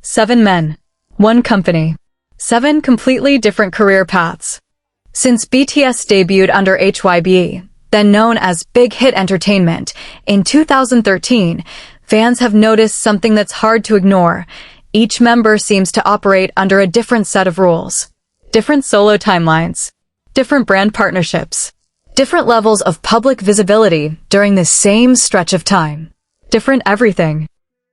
7 men, 1 company, 7 completely different career paths. Since BTS debuted under HYBE, then known as Big Hit Entertainment, in 2013, fans have noticed something that's hard to ignore. Each member seems to operate under a different set of rules. Different solo timelines, different brand partnerships, different levels of public visibility during the same stretch of time. Different everything.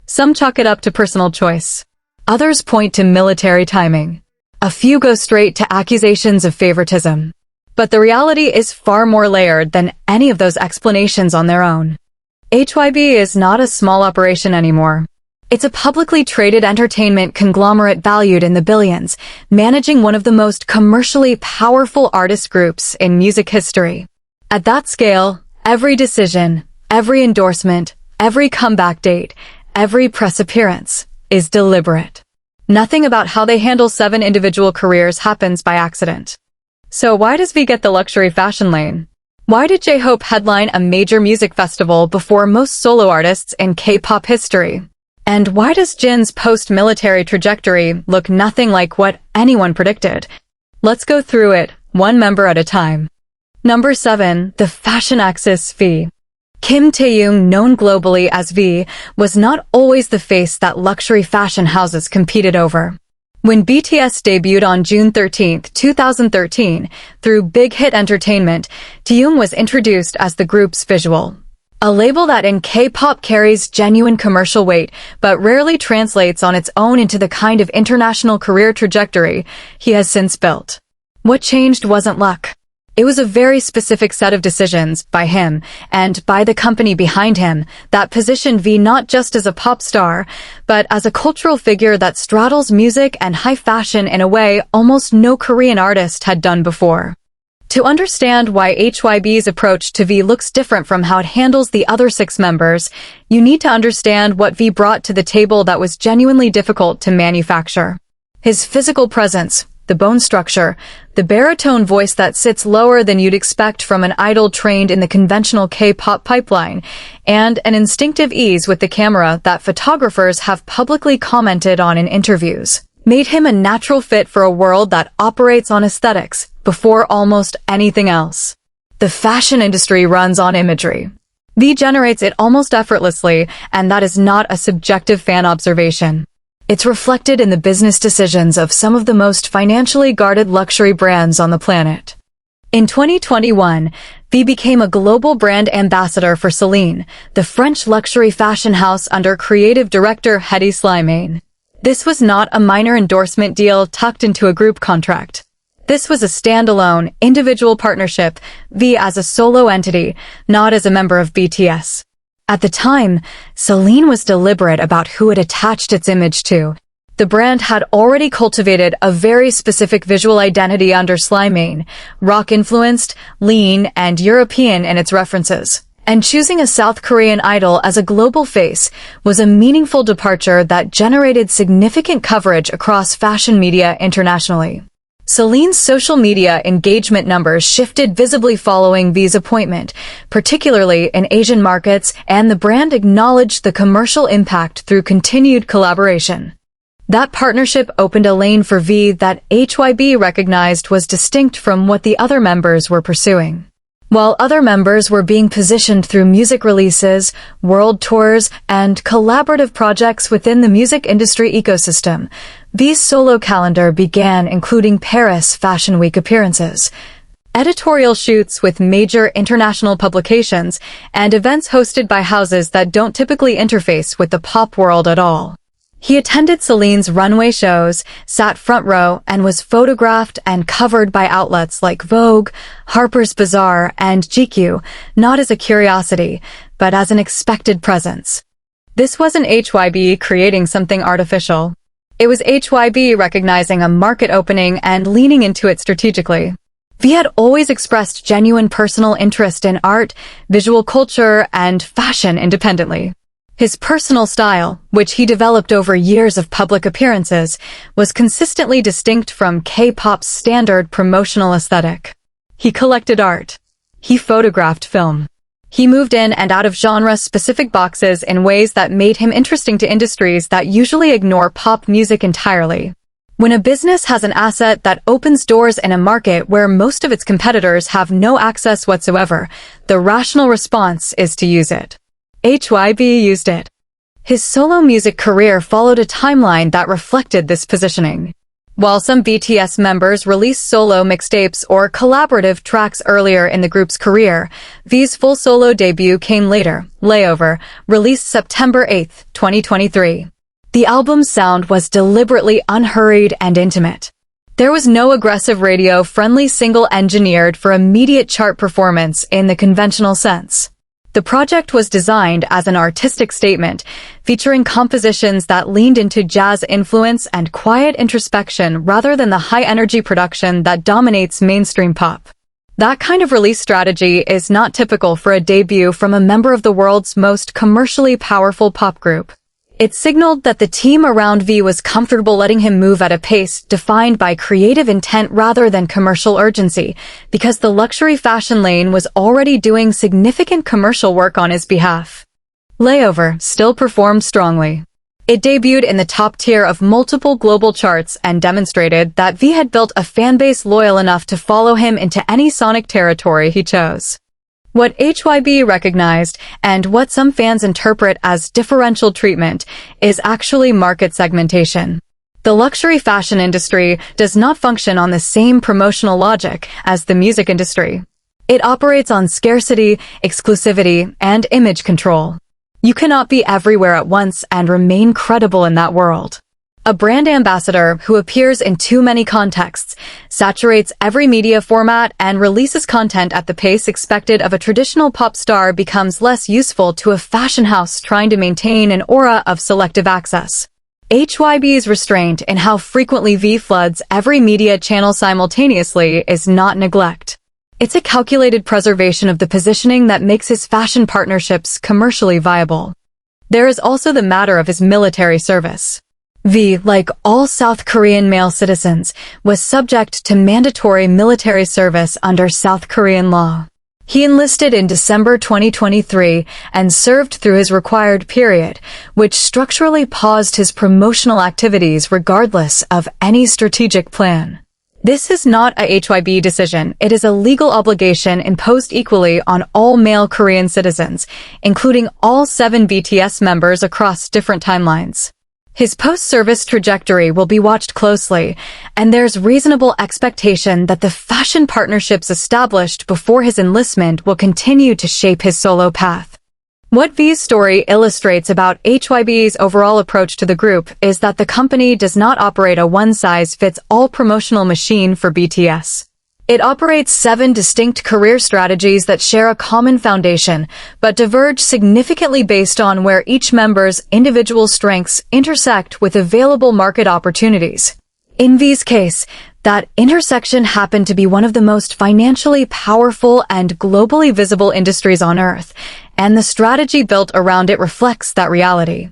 Some chalk it up to personal choice. Others point to military timing. A few go straight to accusations of favoritism. But the reality is far more layered than any of those explanations on their own. HYBE is not a small operation anymore. It's a publicly traded entertainment conglomerate valued in the billions, managing one of the most commercially powerful artist groups in music history. At that scale, every decision, every endorsement, every comeback date, every press appearance is deliberate. Nothing about how they handle 7 individual careers happens by accident. So why does V get the luxury fashion lane? Why did J-Hope headline a major music festival before most solo artists in K-pop history? And why does Jin's post-military trajectory look nothing like what anyone predicted? Let's go through it, one member at a time. Number 7, the fashion axis V. Kim Taehyung, known globally as V, was not always the face that luxury fashion houses competed over. When BTS debuted on June 13, 2013, through Big Hit Entertainment, Taehyung was introduced as the group's visual. A label that in K-pop carries genuine commercial weight, but rarely translates on its own into the kind of international career trajectory he has since built. What changed wasn't luck. It was a very specific set of decisions by him and by the company behind him that positioned V not just as a pop star, but as a cultural figure that straddles music and high fashion in a way almost no Korean artist had done before. To understand why HYBE's approach to V looks different from how it handles the other 6 members, you need to understand what V brought to the table that was genuinely difficult to manufacture. His physical presence, the bone structure, the baritone voice that sits lower than you'd expect from an idol trained in the conventional K-pop pipeline, and an instinctive ease with the camera that photographers have publicly commented on in interviews, made him a natural fit for a world that operates on aesthetics before almost anything else. The fashion industry runs on imagery. V generates it almost effortlessly, and that is not a subjective fan observation. It's reflected in the business decisions of some of the most financially guarded luxury brands on the planet. In 2021, V became a global brand ambassador for Celine, the French luxury fashion house under creative director Hedi Slimane. This was not a minor endorsement deal tucked into a group contract. This was a standalone, individual partnership, V as a solo entity, not as a member of BTS. At the time, Celine was deliberate about who it attached its image to. The brand had already cultivated a very specific visual identity under Slimane, rock-influenced, lean, and European in its references. And choosing a South Korean idol as a global face was a meaningful departure that generated significant coverage across fashion media internationally. Celine's social media engagement numbers shifted visibly following V's appointment, particularly in Asian markets, and the brand acknowledged the commercial impact through continued collaboration. That partnership opened a lane for V that HYBE recognized was distinct from what the other members were pursuing. While other members were being positioned through music releases, world tours, and collaborative projects within the music industry ecosystem, V's solo calendar began including Paris Fashion Week appearances, editorial shoots with major international publications, and events hosted by houses that don't typically interface with the pop world at all. He attended Celine's runway shows, sat front row, and was photographed and covered by outlets like Vogue, Harper's Bazaar, and GQ, not as a curiosity, but as an expected presence. This wasn't HYBE creating something artificial. It was HYBE recognizing a market opening and leaning into it strategically. V had always expressed genuine personal interest in art, visual culture, and fashion independently. His personal style, which he developed over years of public appearances, was consistently distinct from K-pop's standard promotional aesthetic. He collected art. He photographed film. He moved in and out of genre-specific boxes in ways that made him interesting to industries that usually ignore pop music entirely. When a business has an asset that opens doors in a market where most of its competitors have no access whatsoever, the rational response is to use it. HYBE used it. His solo music career followed a timeline that reflected this positioning. While some BTS members released solo mixtapes or collaborative tracks earlier in the group's career, V's full solo debut came later. Layover, released September 8, 2023. The album's sound was deliberately unhurried and intimate. There was no aggressive radio-friendly single engineered for immediate chart performance in the conventional sense. The project was designed as an artistic statement, featuring compositions that leaned into jazz influence and quiet introspection rather than the high-energy production that dominates mainstream pop. That kind of release strategy is not typical for a debut from a member of the world's most commercially powerful pop group. It signaled that the team around V was comfortable letting him move at a pace defined by creative intent rather than commercial urgency, because the luxury fashion lane was already doing significant commercial work on his behalf. Layover still performed strongly. It debuted in the top tier of multiple global charts and demonstrated that V had built a fanbase loyal enough to follow him into any sonic territory he chose. What HYBE recognized, and what some fans interpret as differential treatment, is actually market segmentation. The luxury fashion industry does not function on the same promotional logic as the music industry. It operates on scarcity, exclusivity, and image control. You cannot be everywhere at once and remain credible in that world. A brand ambassador who appears in too many contexts, saturates every media format, and releases content at the pace expected of a traditional pop star becomes less useful to a fashion house trying to maintain an aura of selective access. HYBE's restraint in how frequently V floods every media channel simultaneously is not neglect. It's a calculated preservation of the positioning that makes his fashion partnerships commercially viable. There is also the matter of his military service. V, like all South Korean male citizens, was subject to mandatory military service under South Korean law. He enlisted in December 2023 and served through his required period, which structurally paused his promotional activities regardless of any strategic plan. This is not a HYBE decision. It is a legal obligation imposed equally on all male Korean citizens, including all 7 BTS members across different timelines. His post-service trajectory will be watched closely, and there's reasonable expectation that the fashion partnerships established before his enlistment will continue to shape his solo path. What V's story illustrates about HYBE's overall approach to the group is that the company does not operate a one-size-fits-all promotional machine for BTS. It operates 7 distinct career strategies that share a common foundation, but diverge significantly based on where each member's individual strengths intersect with available market opportunities. In V's case, that intersection happened to be one of the most financially powerful and globally visible industries on Earth, and the strategy built around it reflects that reality.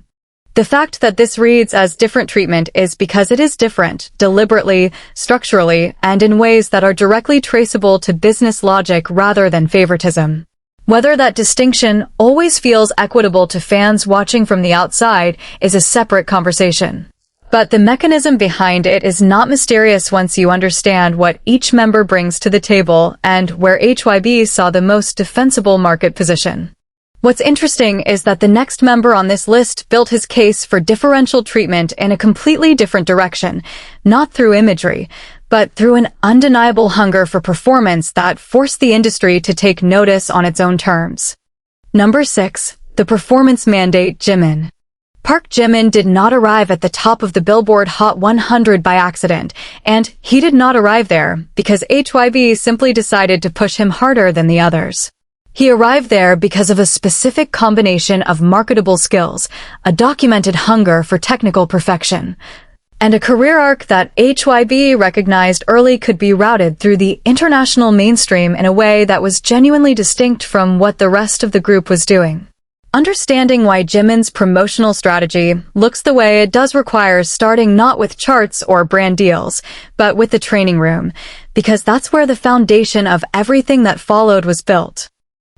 The fact that this reads as different treatment is because it is different, deliberately, structurally, and in ways that are directly traceable to business logic rather than favoritism. Whether that distinction always feels equitable to fans watching from the outside is a separate conversation. But the mechanism behind it is not mysterious once you understand what each member brings to the table and where HYBE saw the most defensible market position. What's interesting is that the next member on this list built his case for differential treatment in a completely different direction, not through imagery, but through an undeniable hunger for performance that forced the industry to take notice on its own terms. Number 6. The performance mandate Jimin. Park Jimin did not arrive at the top of the Billboard Hot 100 by accident, and he did not arrive there because HYBE simply decided to push him harder than the others. He arrived there because of a specific combination of marketable skills, a documented hunger for technical perfection, and a career arc that HYBE recognized early could be routed through the international mainstream in a way that was genuinely distinct from what the rest of the group was doing. Understanding why Jimin's promotional strategy looks the way it does requires starting not with charts or brand deals, but with the training room, because that's where the foundation of everything that followed was built.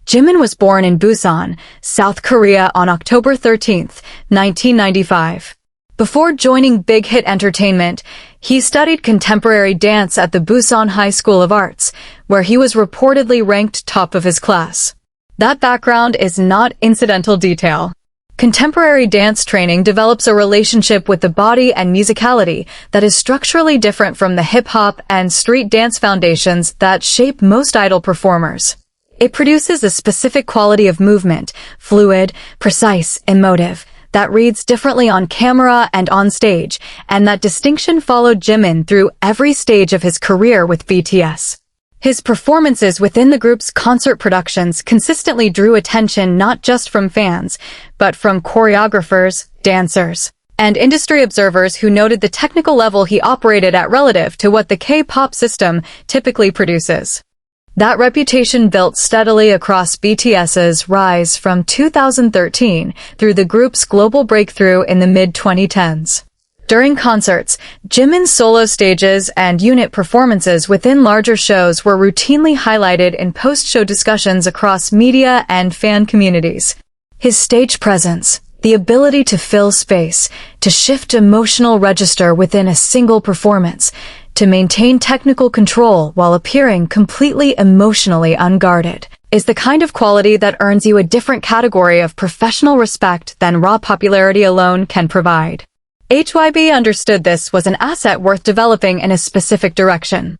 Jimin was born in Busan, South Korea on October 13, 1995. Before joining Big Hit Entertainment, he studied contemporary dance at the Busan High School of Arts, where he was reportedly ranked top of his class. That background is not incidental detail. Contemporary dance training develops a relationship with the body and musicality that is structurally different from the hip-hop and street dance foundations that shape most idol performers. It produces a specific quality of movement, fluid, precise, emotive, that reads differently on camera and on stage, and that distinction followed Jimin through every stage of his career with BTS. His performances within the group's concert productions consistently drew attention not just from fans, but from choreographers, dancers, and industry observers who noted the technical level he operated at relative to what the K-pop system typically produces. That reputation built steadily across BTS's rise from 2013 through the group's global breakthrough in the mid-2010s. During concerts, Jimin's solo stages and unit performances within larger shows were routinely highlighted in post-show discussions across media and fan communities. His stage presence, the ability to fill space, to shift emotional register within a single performance, to maintain technical control while appearing completely emotionally unguarded, is the kind of quality that earns you a different category of professional respect than raw popularity alone can provide. HYBE understood this was an asset worth developing in a specific direction.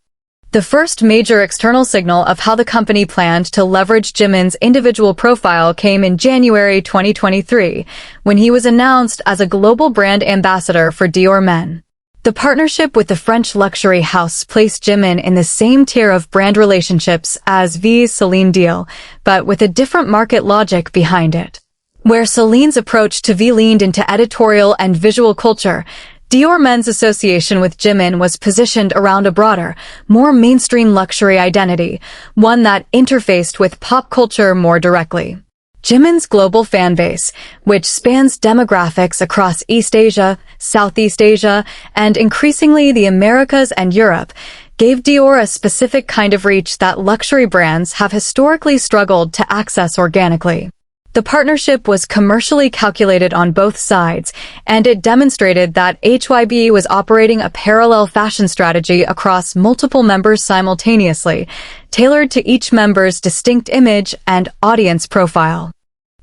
The first major external signal of how the company planned to leverage Jimin's individual profile came in January 2023, when he was announced as a global brand ambassador for Dior Men. The partnership with the French luxury house placed Jimin in the same tier of brand relationships as V's Celine deal, but with a different market logic behind it. Where Celine's approach to V leaned into editorial and visual culture, Dior Men's association with Jimin was positioned around a broader, more mainstream luxury identity, one that interfaced with pop culture more directly. Jimin's global fan base, which spans demographics across East Asia, Southeast Asia, and increasingly the Americas and Europe, gave Dior a specific kind of reach that luxury brands have historically struggled to access organically. The partnership was commercially calculated on both sides, and it demonstrated that HYBE was operating a parallel fashion strategy across multiple members simultaneously, tailored to each member's distinct image and audience profile.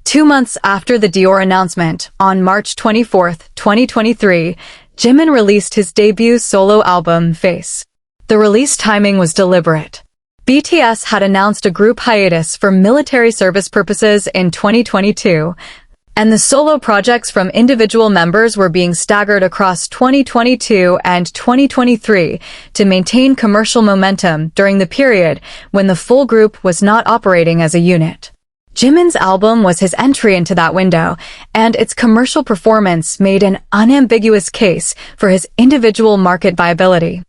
2 months after the Dior announcement, on March 24, 2023, Jimin released his debut solo album, Face. The release timing was deliberate. BTS had announced a group hiatus for military service purposes in 2022, and the solo projects from individual members were being staggered across 2022 and 2023 to maintain commercial momentum during the period when the full group was not operating as a unit. Jimin's album was his entry into that window, and its commercial performance made an unambiguous case for his individual market viability.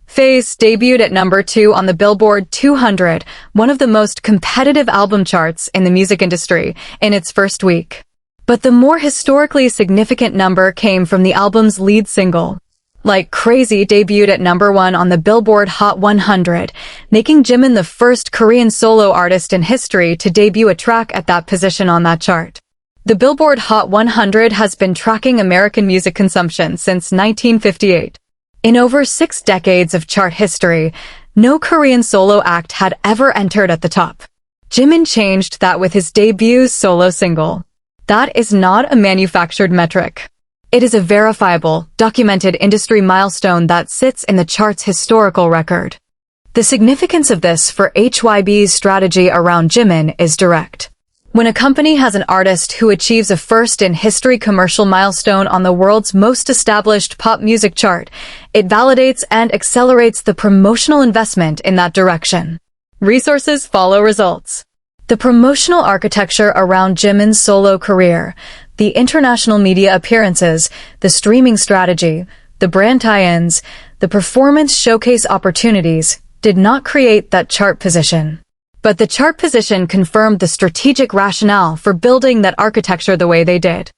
Face debuted at number 2 on the Billboard 200, one of the most competitive album charts in the music industry, in its first week. But the more historically significant number came from the album's lead single. Like Crazy debuted at number 1 on the Billboard Hot 100, making Jimin the first Korean solo artist in history to debut a track at that position on that chart. The Billboard Hot 100 has been tracking American music consumption since 1958. In over 6 decades of chart history, no Korean solo act had ever entered at the top. Jimin changed that with his debut solo single. That is not a manufactured metric. It is a verifiable, documented industry milestone that sits in the chart's historical record. The significance of this for HYBE's strategy around Jimin is direct. When a company has an artist who achieves a first-in-history commercial milestone on the world's most established pop music chart, it validates and accelerates the promotional investment in that direction. Resources follow results. The promotional architecture around Jimin's solo career, the international media appearances, the streaming strategy, the brand tie-ins, the performance showcase opportunities did not create that chart position. But the chart position confirmed the strategic rationale for building that architecture the way they did.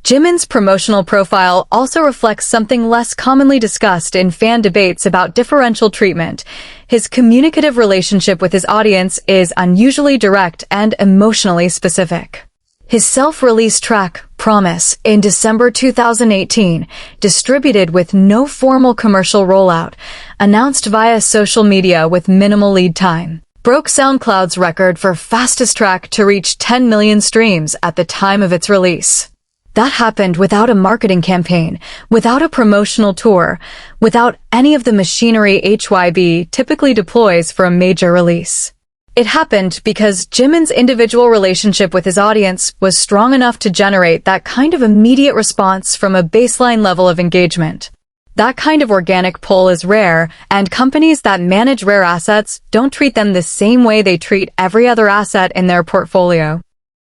Jimin's promotional profile also reflects something less commonly discussed in fan debates about differential treatment. His communicative relationship with his audience is unusually direct and emotionally specific. His self-released track, Promise, in December 2018, distributed with no formal commercial rollout, announced via social media with minimal lead time, broke SoundCloud's record for fastest track to reach 10 million streams at the time of its release. That happened without a marketing campaign, without a promotional tour, without any of the machinery HYBE typically deploys for a major release. It happened because Jimin's individual relationship with his audience was strong enough to generate that kind of immediate response from a baseline level of engagement. That kind of organic pull is rare, and companies that manage rare assets don't treat them the same way they treat every other asset in their portfolio.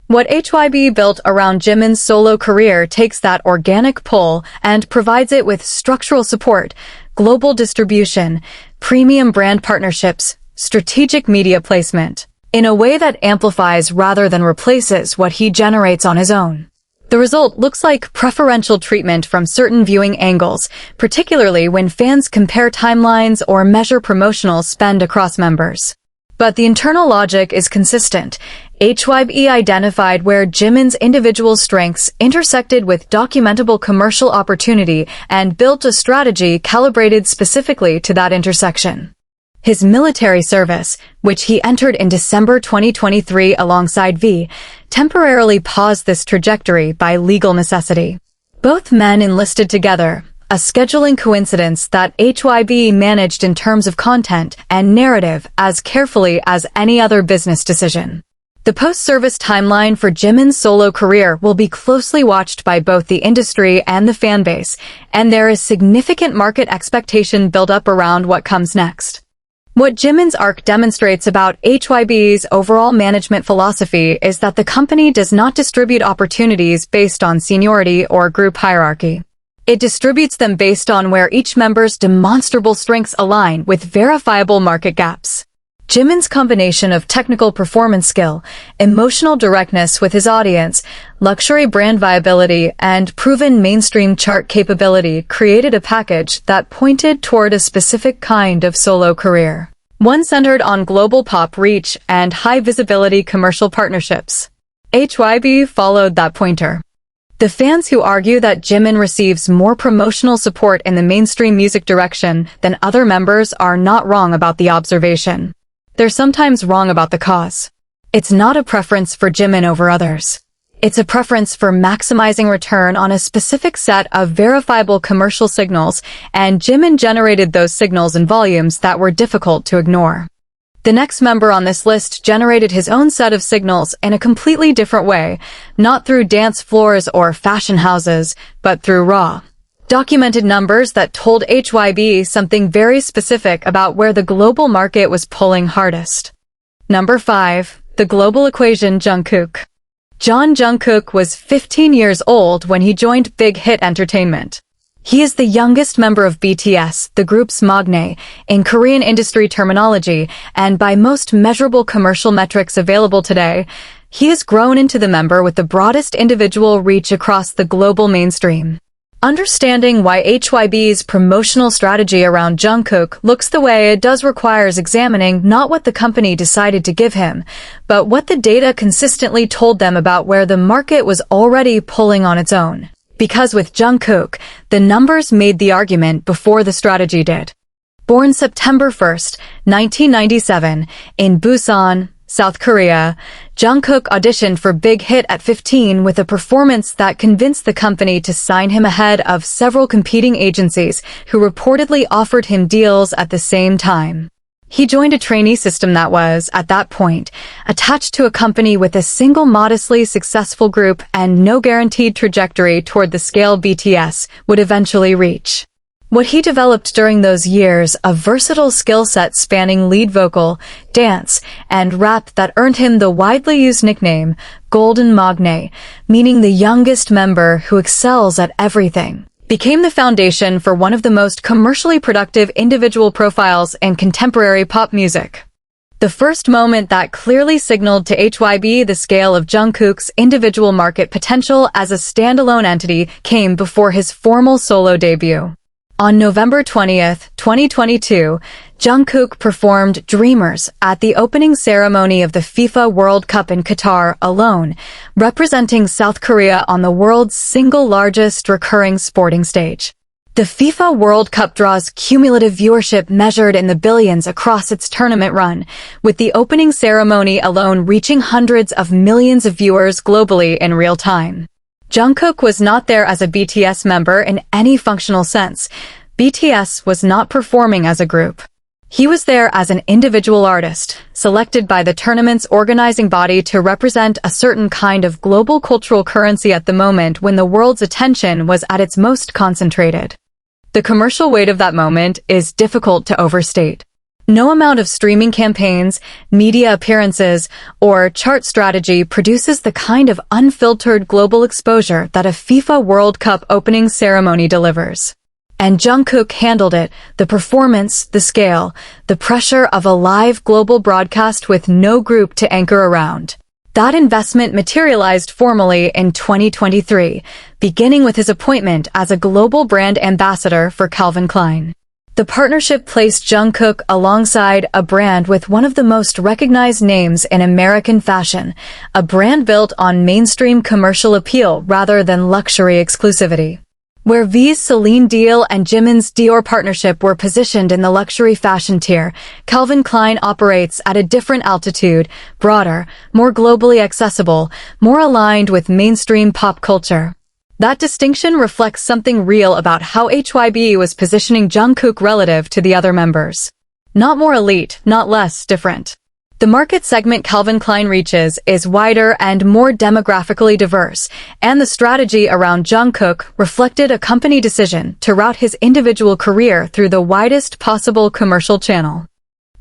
What HYBE built around Jimin's solo career takes that organic pull and provides it with structural support, global distribution, premium brand partnerships, strategic media placement, in a way that amplifies rather than replaces what he generates on his own. The result looks like preferential treatment from certain viewing angles, particularly when fans compare timelines or measure promotional spend across members. But the internal logic is consistent. HYBE identified where Jimin's individual strengths intersected with documentable commercial opportunity and built a strategy calibrated specifically to that intersection. His military service, which he entered in December 2023 alongside V, temporarily paused this trajectory by legal necessity. Both men enlisted together, a scheduling coincidence that HYBE managed in terms of content and narrative as carefully as any other business decision. The post-service timeline for Jimin's solo career will be closely watched by both the industry and the fanbase, and there is significant market expectation built up around what comes next. What Jimin's arc demonstrates about HYBE's overall management philosophy is that the company does not distribute opportunities based on seniority or group hierarchy. It distributes them based on where each member's demonstrable strengths align with verifiable market gaps. Jimin's combination of technical performance skill, emotional directness with his audience, luxury brand viability, and proven mainstream chart capability created a package that pointed toward a specific kind of solo career. One centered on global pop reach and high-visibility commercial partnerships. HYBE followed that pointer. The fans who argue that Jimin receives more promotional support in the mainstream music direction than other members are not wrong about the observation. They're sometimes wrong about the cause. It's not a preference for Jimin over others. It's a preference for maximizing return on a specific set of verifiable commercial signals, and Jimin generated those signals in volumes that were difficult to ignore. The next member on this list generated his own set of signals in a completely different way, not through dance floors or fashion houses, but through raw, documented numbers that told HYBE something very specific about where the global market was pulling hardest. Number 5. The Global Equation. Jungkook. Jungkook was 15 years old when he joined Big Hit Entertainment. He is the youngest member of BTS, the group's maknae, in Korean industry terminology, and by most measurable commercial metrics available today, he has grown into the member with the broadest individual reach across the global mainstream. Understanding why HYBE's promotional strategy around Jungkook looks the way it does requires examining not what the company decided to give him, but what the data consistently told them about where the market was already pulling on its own. Because with Jungkook, the numbers made the argument before the strategy did. Born September 1, 1997, in Busan, South Korea, Jungkook auditioned for Big Hit at 15 with a performance that convinced the company to sign him ahead of several competing agencies who reportedly offered him deals at the same time. He joined a trainee system that was, at that point, attached to a company with a single modestly successful group and no guaranteed trajectory toward the scale BTS would eventually reach. What he developed during those years, a versatile skill set spanning lead vocal, dance, and rap that earned him the widely used nickname, Golden maknae, meaning the youngest member who excels at everything, became the foundation for one of the most commercially productive individual profiles in contemporary pop music. The first moment that clearly signaled to HYBE the scale of Jungkook's individual market potential as a standalone entity came before his formal solo debut. On November 20th, 2022, Jungkook performed Dreamers at the opening ceremony of the FIFA World Cup in Qatar alone, representing South Korea on the world's single largest recurring sporting stage. The FIFA World Cup draws cumulative viewership measured in the billions across its tournament run, with the opening ceremony alone reaching hundreds of millions of viewers globally in real time. Jungkook was not there as a BTS member in any functional sense. BTS was not performing as a group. He was there as an individual artist, selected by the tournament's organizing body to represent a certain kind of global cultural currency at the moment when the world's attention was at its most concentrated. The commercial weight of that moment is difficult to overstate. No amount of streaming campaigns, media appearances, or chart strategy produces the kind of unfiltered global exposure that a FIFA World Cup opening ceremony delivers. And Jungkook handled it, the performance, the scale, the pressure of a live global broadcast with no group to anchor around. That investment materialized formally in 2023, beginning with his appointment as a global brand ambassador for Calvin Klein. The partnership placed Jungkook alongside a brand with one of the most recognized names in American fashion, a brand built on mainstream commercial appeal rather than luxury exclusivity. Where V's Celine deal and Jimin's Dior partnership were positioned in the luxury fashion tier, Calvin Klein operates at a different altitude, broader, more globally accessible, more aligned with mainstream pop culture. That distinction reflects something real about how HYBE was positioning Jungkook relative to the other members. Not more elite, not less different. The market segment Calvin Klein reaches is wider and more demographically diverse, and the strategy around Jungkook reflected a company decision to route his individual career through the widest possible commercial channel.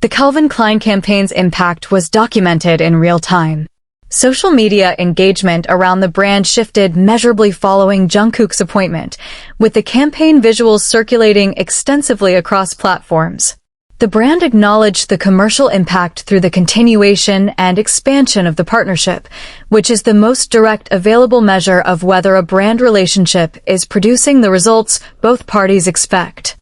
The Calvin Klein campaign's impact was documented in real time. Social media engagement around the brand shifted measurably following Jungkook's appointment, with the campaign visuals circulating extensively across platforms. The brand acknowledged the commercial impact through the continuation and expansion of the partnership, which is the most direct available measure of whether a brand relationship is producing the results both parties expect.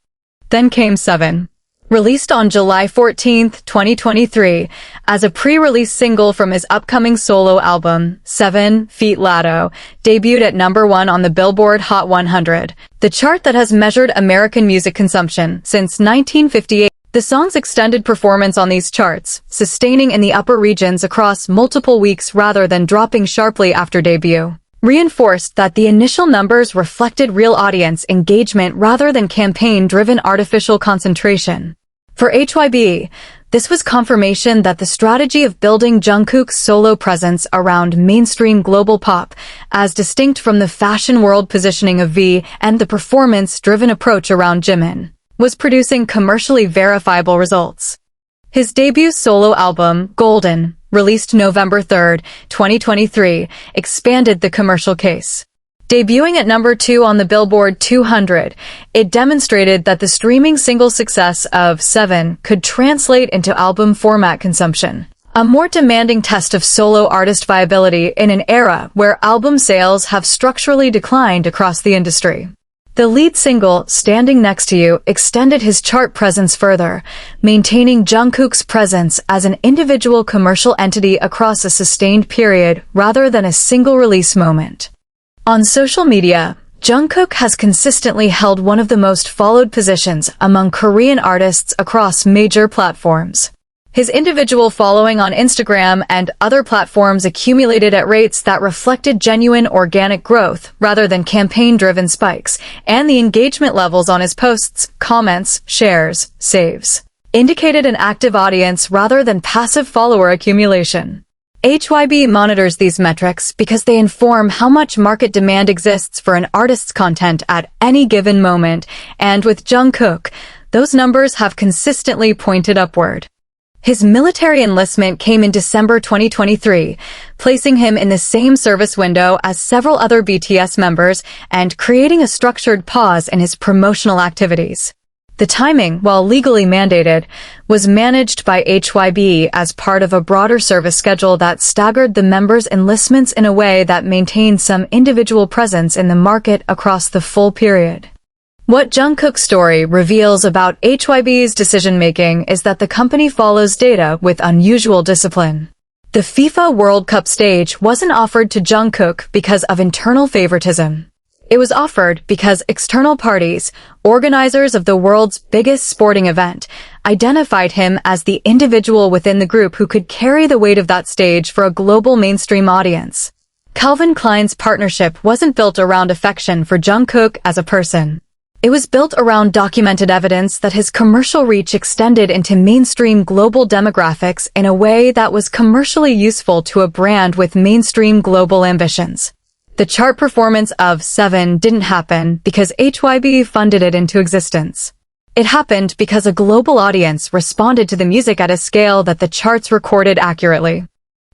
Then came 7. Released on July 14, 2023, as a pre-release single from his upcoming solo album, 7 Feet Latto, debuted at number 1 on the Billboard Hot 100, the chart that has measured American music consumption since 1958. The song's extended performance on these charts, sustaining in the upper regions across multiple weeks rather than dropping sharply after debut, reinforced that the initial numbers reflected real audience engagement rather than campaign-driven artificial concentration. For HYBE, this was confirmation that the strategy of building Jungkook's solo presence around mainstream global pop, as distinct from the fashion world positioning of V and the performance-driven approach around Jimin, was producing commercially verifiable results. His debut solo album, Golden, released November 3, 2023, expanded the commercial case. Debuting at number 2 on the Billboard 200, it demonstrated that the streaming single success of 7 could translate into album format consumption, a more demanding test of solo artist viability in an era where album sales have structurally declined across the industry. The lead single, Standing Next to You, extended his chart presence further, maintaining Jungkook's presence as an individual commercial entity across a sustained period rather than a single release moment. On social media, Jungkook has consistently held one of the most followed positions among Korean artists across major platforms. His individual following on Instagram and other platforms accumulated at rates that reflected genuine organic growth rather than campaign-driven spikes, and the engagement levels on his posts, comments, shares, saves indicated an active audience rather than passive follower accumulation. HYBE monitors these metrics because they inform how much market demand exists for an artist's content at any given moment, and with Jungkook, those numbers have consistently pointed upward. His military enlistment came in December 2023, placing him in the same service window as several other BTS members and creating a structured pause in his promotional activities. The timing, while legally mandated, was managed by HYBE as part of a broader service schedule that staggered the members' enlistments in a way that maintained some individual presence in the market across the full period. What Jungkook's story reveals about HYBE's decision-making is that the company follows data with unusual discipline. The FIFA World Cup stage wasn't offered to Jungkook because of internal favoritism. It was offered because external parties, organizers of the world's biggest sporting event, identified him as the individual within the group who could carry the weight of that stage for a global mainstream audience. Calvin Klein's partnership wasn't built around affection for Jungkook as a person. It was built around documented evidence that his commercial reach extended into mainstream global demographics in a way that was commercially useful to a brand with mainstream global ambitions. The chart performance of 7 didn't happen because HYBE funded it into existence. It happened because a global audience responded to the music at a scale that the charts recorded accurately.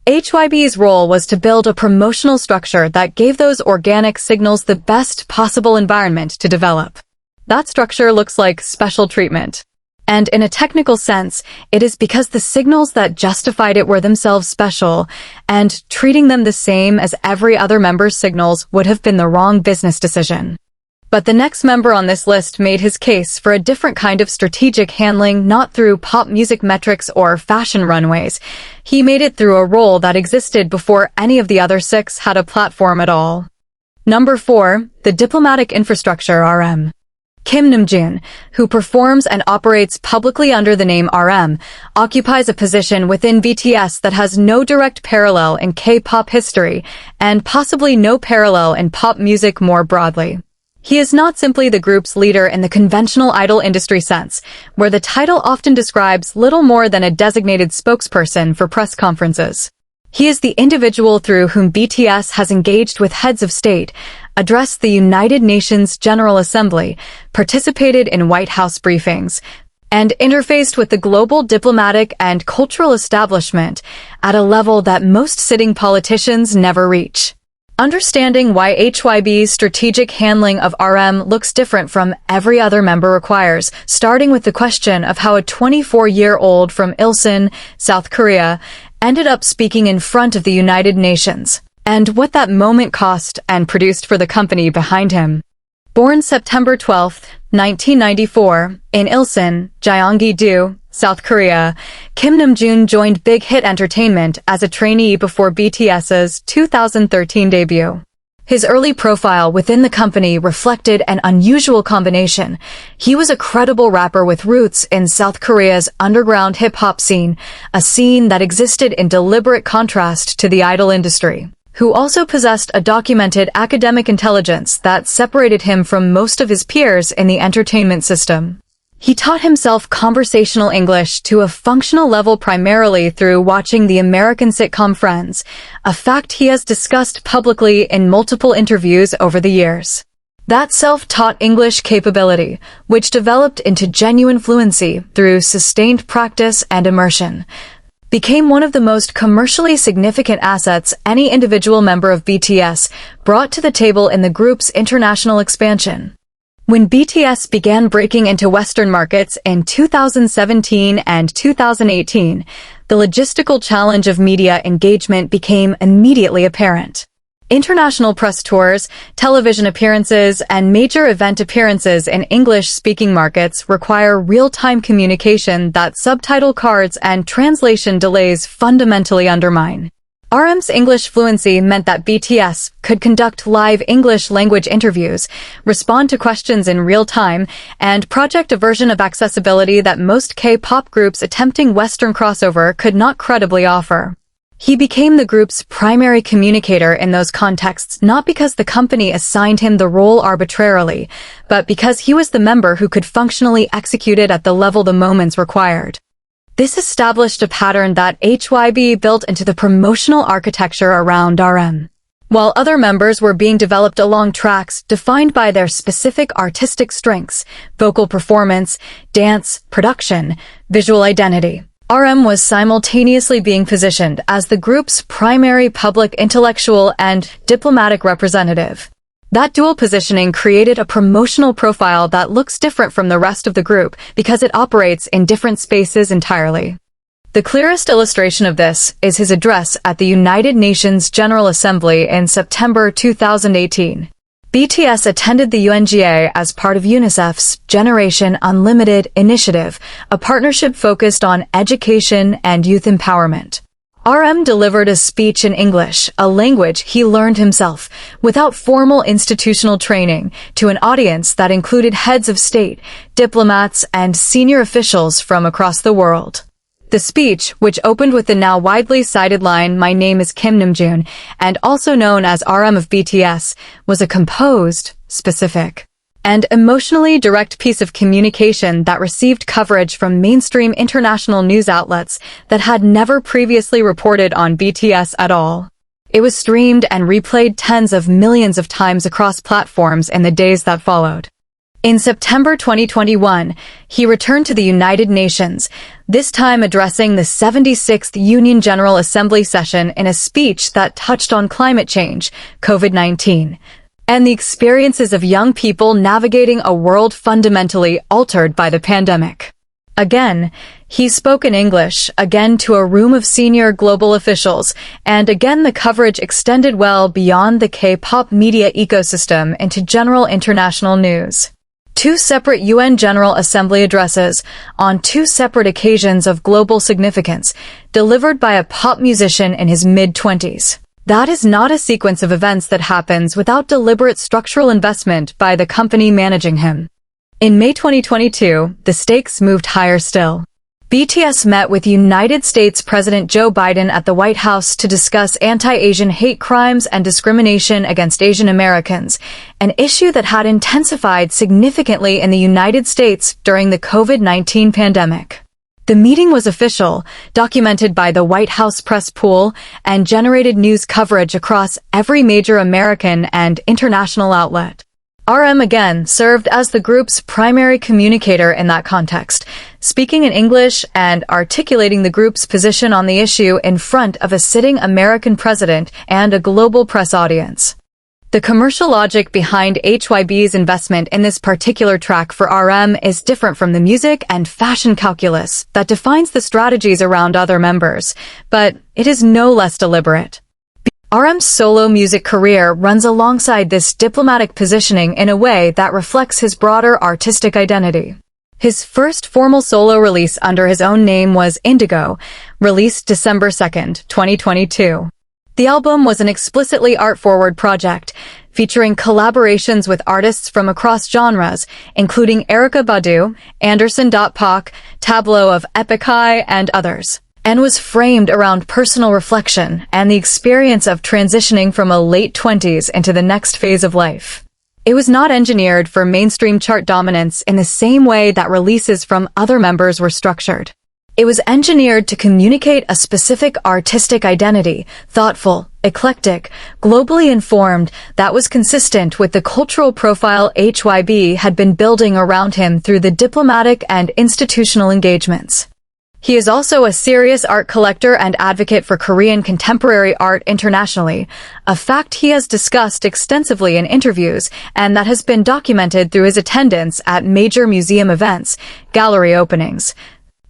HYBE's role was to build a promotional structure that gave those organic signals the best possible environment to develop. That structure looks like special treatment. And in a technical sense, it is because the signals that justified it were themselves special, and treating them the same as every other member's signals would have been the wrong business decision. But the next member on this list made his case for a different kind of strategic handling, not through pop music metrics or fashion runways. He made it through a role that existed before any of the other 6 had a platform at all. Number 4, the diplomatic infrastructure RM. Kim Namjoon, who performs and operates publicly under the name RM, occupies a position within BTS that has no direct parallel in K-pop history, and possibly no parallel in pop music more broadly. He is not simply the group's leader in the conventional idol industry sense, where the title often describes little more than a designated spokesperson for press conferences. He is the individual through whom BTS has engaged with heads of state, addressed the United Nations General Assembly, participated in White House briefings, and interfaced with the global diplomatic and cultural establishment at a level that most sitting politicians never reach. Understanding why HYBE's strategic handling of RM looks different from every other member requires starting with the question of how a 24-year-old from Ilsan, South Korea, ended up speaking in front of the United Nations, and what that moment cost and produced for the company behind him. Born September 12, 1994, in Ilsan, Gyeonggi-do, South Korea, Kim Namjoon joined Big Hit Entertainment as a trainee before BTS's 2013 debut. His early profile within the company reflected an unusual combination. He was a credible rapper with roots in South Korea's underground hip-hop scene, a scene that existed in deliberate contrast to the idol industry, who also possessed a documented academic intelligence that separated him from most of his peers in the entertainment system. He taught himself conversational English to a functional level primarily through watching the American sitcom Friends, a fact he has discussed publicly in multiple interviews over the years. That self-taught English capability, which developed into genuine fluency through sustained practice and immersion, became one of the most commercially significant assets any individual member of BTS brought to the table in the group's international expansion. When BTS began breaking into Western markets in 2017 and 2018, the logistical challenge of media engagement became immediately apparent. International press tours, television appearances, and major event appearances in English-speaking markets require real-time communication that subtitle cards and translation delays fundamentally undermine. RM's English fluency meant that BTS could conduct live English language interviews, respond to questions in real time, and project a version of accessibility that most K-pop groups attempting Western crossover could not credibly offer. He became the group's primary communicator in those contexts not because the company assigned him the role arbitrarily, but because he was the member who could functionally execute it at the level the moments required. This established a pattern that HYBE built into the promotional architecture around RM. While other members were being developed along tracks defined by their specific artistic strengths, vocal performance, dance, production, visual identity, RM was simultaneously being positioned as the group's primary public intellectual and diplomatic representative. That dual positioning created a promotional profile that looks different from the rest of the group because it operates in different spaces entirely. The clearest illustration of this is his address at the United Nations General Assembly in September 2018. BTS attended the UNGA as part of UNICEF's Generation Unlimited initiative, a partnership focused on education and youth empowerment. RM delivered a speech in English, a language he learned himself, without formal institutional training, to an audience that included heads of state, diplomats, and senior officials from across the world. The speech, which opened with the now widely cited line, "My name is Kim Namjoon," and also known as RM of BTS, was a composed, specific, and emotionally direct piece of communication that received coverage from mainstream international news outlets that had never previously reported on BTS at all. It was streamed and replayed tens of millions of times across platforms in the days that followed. In September 2021, he returned to the United Nations, this time addressing the 76th Union General Assembly session in a speech that touched on climate change, COVID-19, and the experiences of young people navigating a world fundamentally altered by the pandemic. Again, he spoke in English, again to a room of senior global officials, and again the coverage extended well beyond the K-pop media ecosystem into general international news. Two separate UN General Assembly addresses on two separate occasions of global significance, delivered by a pop musician in his mid-20s. That is not a sequence of events that happens without deliberate structural investment by the company managing him. In May 2022, the stakes moved higher still. BTS met with United States President Joe Biden at the White House to discuss anti-Asian hate crimes and discrimination against Asian Americans, an issue that had intensified significantly in the United States during the COVID-19 pandemic. The meeting was official, documented by the White House press pool, and generated news coverage across every major American and international outlet. RM again served as the group's primary communicator in that context, speaking in English and articulating the group's position on the issue in front of a sitting American president and a global press audience. The commercial logic behind HYBE's investment in this particular track for RM is different from the music and fashion calculus that defines the strategies around other members, but it is no less deliberate. RM's solo music career runs alongside this diplomatic positioning in a way that reflects his broader artistic identity. His first formal solo release under his own name was Indigo, released December 2, 2022. The album was an explicitly art-forward project, featuring collaborations with artists from across genres, including Erykah Badu, Anderson .Paak, Tableau of Epic High, and others, and was framed around personal reflection and the experience of transitioning from a late 20s into the next phase of life. It was not engineered for mainstream chart dominance in the same way that releases from other members were structured. It was engineered to communicate a specific artistic identity, thoughtful, eclectic, globally informed, that was consistent with the cultural profile HYBE had been building around him through the diplomatic and institutional engagements. He is also a serious art collector and advocate for Korean contemporary art internationally, a fact he has discussed extensively in interviews and that has been documented through his attendance at major museum events, gallery openings,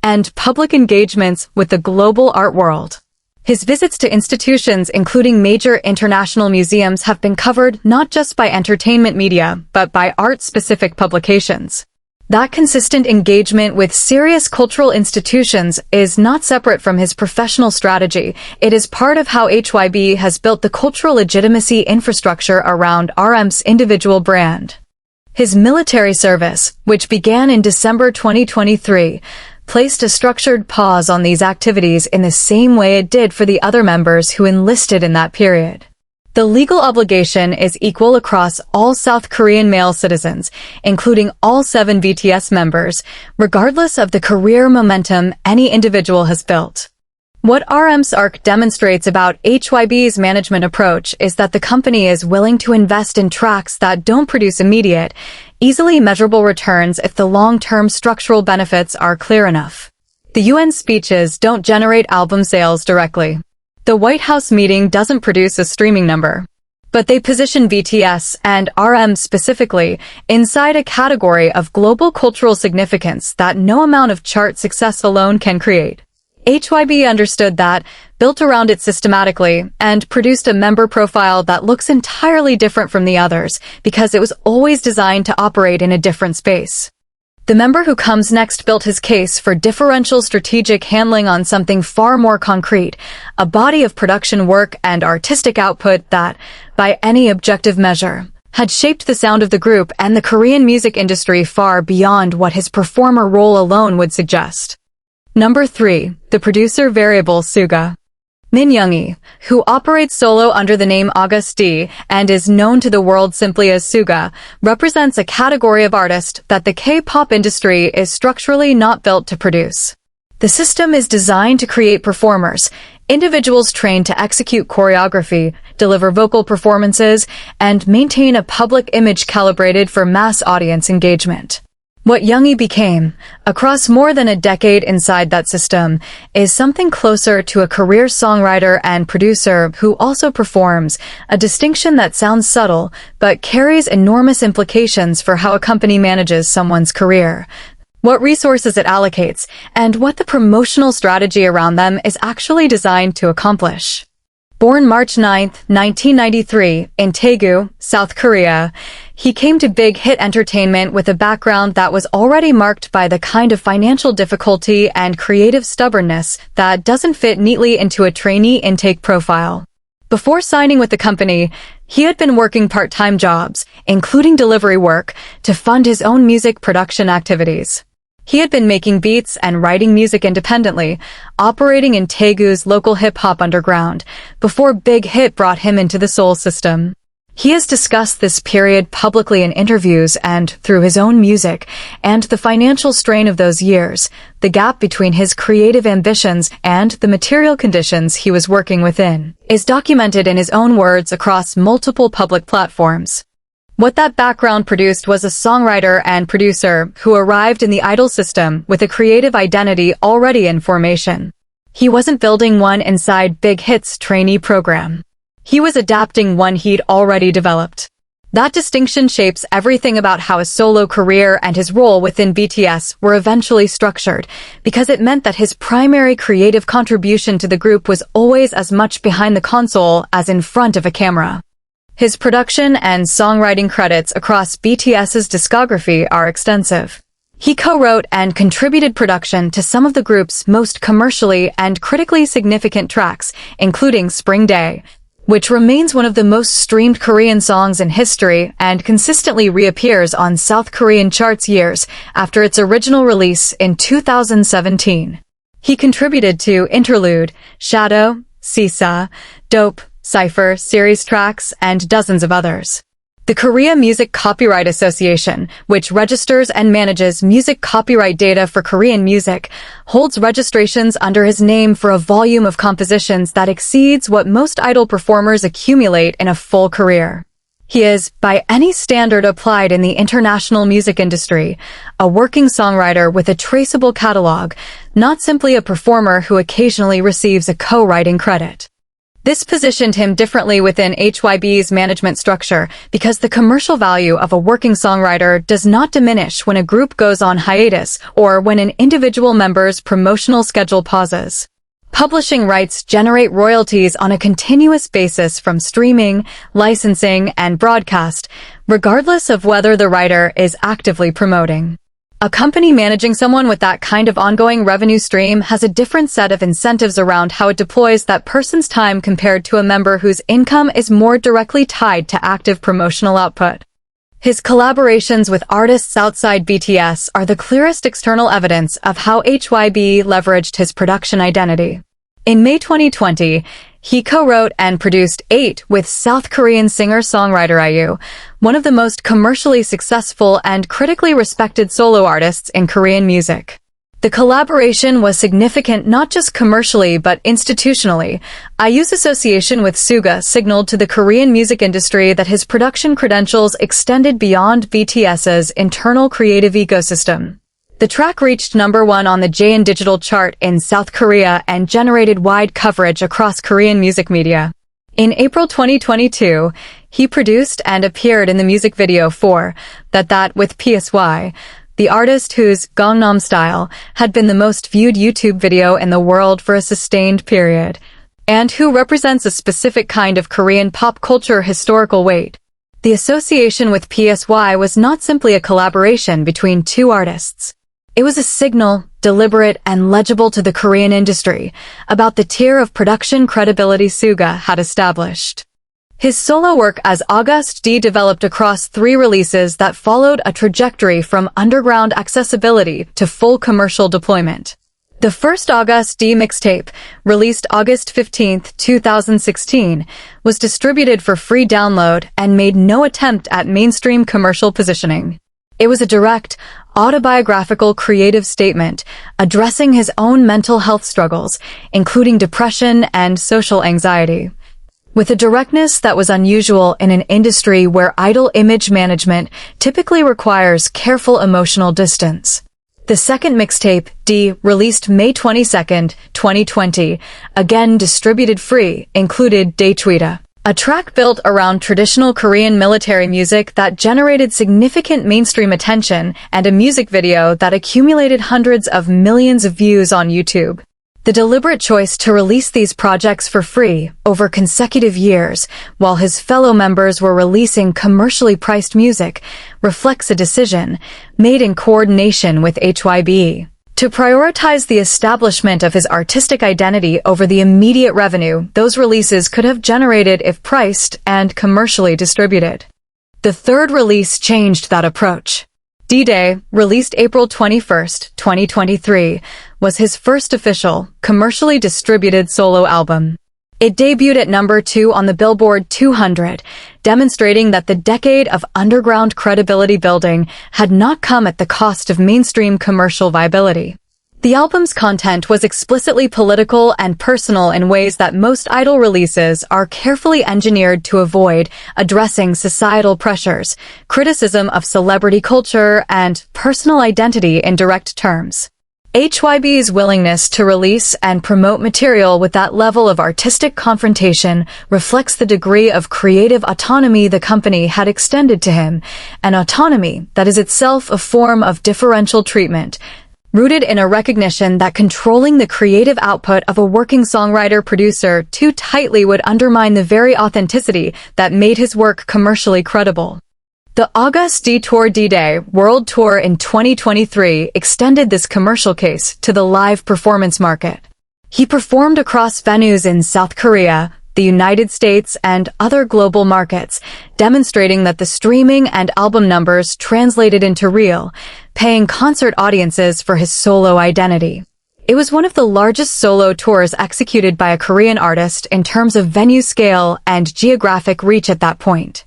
and public engagements with the global art world. His visits to institutions, including major international museums, have been covered not just by entertainment media, but by art-specific publications. That consistent engagement with serious cultural institutions is not separate from his professional strategy. It is part of how HYBE has built the cultural legitimacy infrastructure around RM's individual brand. His military service, which began in December 2023, placed a structured pause on these activities in the same way it did for the other members who enlisted in that period. The legal obligation is equal across all South Korean male citizens, including all 7 BTS members, regardless of the career momentum any individual has built. What RM's arc demonstrates about HYBE's management approach is that the company is willing to invest in tracks that don't produce immediate, easily measurable returns if the long-term structural benefits are clear enough. The UN speeches don't generate album sales directly. The White House meeting doesn't produce a streaming number. But they position BTS and RM specifically inside a category of global cultural significance that no amount of chart success alone can create. HYBE understood that, built around it systematically, and produced a member profile that looks entirely different from the others because it was always designed to operate in a different space. The member who comes next built his case for differential strategic handling on something far more concrete, a body of production work and artistic output that, by any objective measure, had shaped the sound of the group and the Korean music industry far beyond what his performer role alone would suggest. Number 3. The producer variable SUGA. Min Yoongi, who operates solo under the name August D and is known to the world simply as SUGA, represents a category of artist that the K-pop industry is structurally not built to produce. The system is designed to create performers, individuals trained to execute choreography, deliver vocal performances, and maintain a public image calibrated for mass audience engagement. What Yoongi became, across more than a decade inside that system, is something closer to a career songwriter and producer who also performs, a distinction that sounds subtle but carries enormous implications for how a company manages someone's career, what resources it allocates, and what the promotional strategy around them is actually designed to accomplish. Born March 9, 1993, in Daegu, South Korea, he came to big hit entertainment with a background that was already marked by the kind of financial difficulty and creative stubbornness that doesn't fit neatly into a trainee intake profile. Before signing with the company, he had been working part-time jobs, including delivery work, to fund his own music production activities. He had been making beats and writing music independently, operating in Daegu's local hip-hop underground, before Big Hit brought him into the Seoul system. He has discussed this period publicly in interviews and through his own music, and the financial strain of those years, the gap between his creative ambitions and the material conditions he was working within, is documented in his own words across multiple public platforms. What that background produced was a songwriter and producer who arrived in the idol system with a creative identity already in formation. He wasn't building one inside Big Hit's trainee program. He was adapting one he'd already developed. That distinction shapes everything about how his solo career and his role within BTS were eventually structured, because it meant that his primary creative contribution to the group was always as much behind the console as in front of a camera. His production and songwriting credits across BTS's discography are extensive. He co-wrote and contributed production to some of the group's most commercially and critically significant tracks, including Spring Day, which remains one of the most streamed Korean songs in history and consistently reappears on South Korean charts years after its original release in 2017. He contributed to Interlude, Shadow, Sisa, Dope, Cypher, series tracks, and dozens of others. The Korea Music Copyright Association, which registers and manages music copyright data for Korean music, holds registrations under his name for a volume of compositions that exceeds what most idol performers accumulate in a full career. He is, by any standard applied in the international music industry, a working songwriter with a traceable catalog, not simply a performer who occasionally receives a co-writing credit. This positioned him differently within HYBE's management structure because the commercial value of a working songwriter does not diminish when a group goes on hiatus or when an individual member's promotional schedule pauses. Publishing rights generate royalties on a continuous basis from streaming, licensing, and broadcast, regardless of whether the writer is actively promoting. A company managing someone with that kind of ongoing revenue stream has a different set of incentives around how it deploys that person's time compared to a member whose income is more directly tied to active promotional output. His collaborations with artists outside BTS are the clearest external evidence of how HYBE leveraged his production identity. In May 2020, he co-wrote and produced 8 with South Korean singer-songwriter IU, one of the most commercially successful and critically respected solo artists in Korean music. The collaboration was significant not just commercially but institutionally. IU's association with SUGA signaled to the Korean music industry that his production credentials extended beyond BTS's internal creative ecosystem. The track reached #1 on the Jeon digital chart in South Korea and generated wide coverage across Korean music media. In April 2022, He produced and appeared in the music video for That with PSY, the artist whose Gangnam Style had been the most viewed YouTube video in the world for a sustained period, and who represents a specific kind of Korean pop culture historical weight. The association with PSY was not simply a collaboration between two artists. It was a signal, deliberate and legible to the Korean industry, about the tier of production credibility SUGA had established. His solo work as August D developed across 3 releases that followed a trajectory from underground accessibility to full commercial deployment. The first August D mixtape, released August 15, 2016, was distributed for free download and made no attempt at mainstream commercial positioning. It was a direct, autobiographical creative statement addressing his own mental health struggles, including depression and social anxiety. With a directness that was unusual in an industry where idol image management typically requires careful emotional distance. The second mixtape, D, released May 22, 2020, again distributed free, included Daechwita, a track built around traditional Korean military music that generated significant mainstream attention and a music video that accumulated hundreds of millions of views on YouTube. The deliberate choice to release these projects for free over consecutive years, while his fellow members were releasing commercially priced music, reflects a decision, made in coordination with HYBE, to prioritize the establishment of his artistic identity over the immediate revenue those releases could have generated if priced and commercially distributed. The third release changed that approach. D-Day, released April 21, 2023, was his first official, commercially distributed solo album. It debuted at number 2 on the Billboard 200, demonstrating that the decade of underground credibility building had not come at the cost of mainstream commercial viability. The album's content was explicitly political and personal in ways that most idol releases are carefully engineered to avoid, addressing societal pressures, criticism of celebrity culture, and personal identity in direct terms. HYBE's willingness to release and promote material with that level of artistic confrontation reflects the degree of creative autonomy the company had extended to him, an autonomy that is itself a form of differential treatment, rooted in a recognition that controlling the creative output of a working songwriter-producer too tightly would undermine the very authenticity that made his work commercially credible. The August D Tour D-Day World Tour in 2023 extended this commercial case to the live performance market. He performed across venues in South Korea, the United States, and other global markets, demonstrating that the streaming and album numbers translated into real, paying concert audiences for his solo identity. It was one of the largest solo tours executed by a Korean artist in terms of venue scale and geographic reach at that point.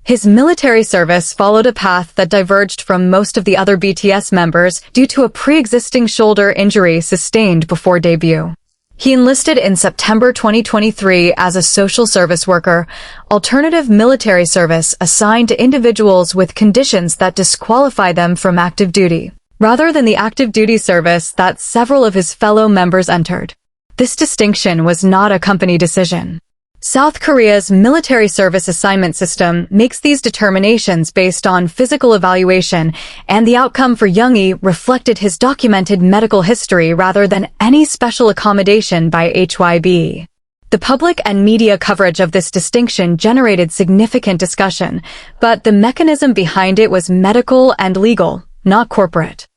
His military service followed a path that diverged from most of the other BTS members due to a pre-existing shoulder injury sustained before debut. He enlisted in September 2023 as a social service worker, alternative military service assigned to individuals with conditions that disqualify them from active duty, rather than the active duty service that several of his fellow members entered. This distinction was not a company decision. South Korea's military service assignment system makes these determinations based on physical evaluation, and the outcome for Yoongi reflected his documented medical history rather than any special accommodation by HYBE. The public and media coverage of this distinction generated significant discussion, but the mechanism behind it was medical and legal, not corporate.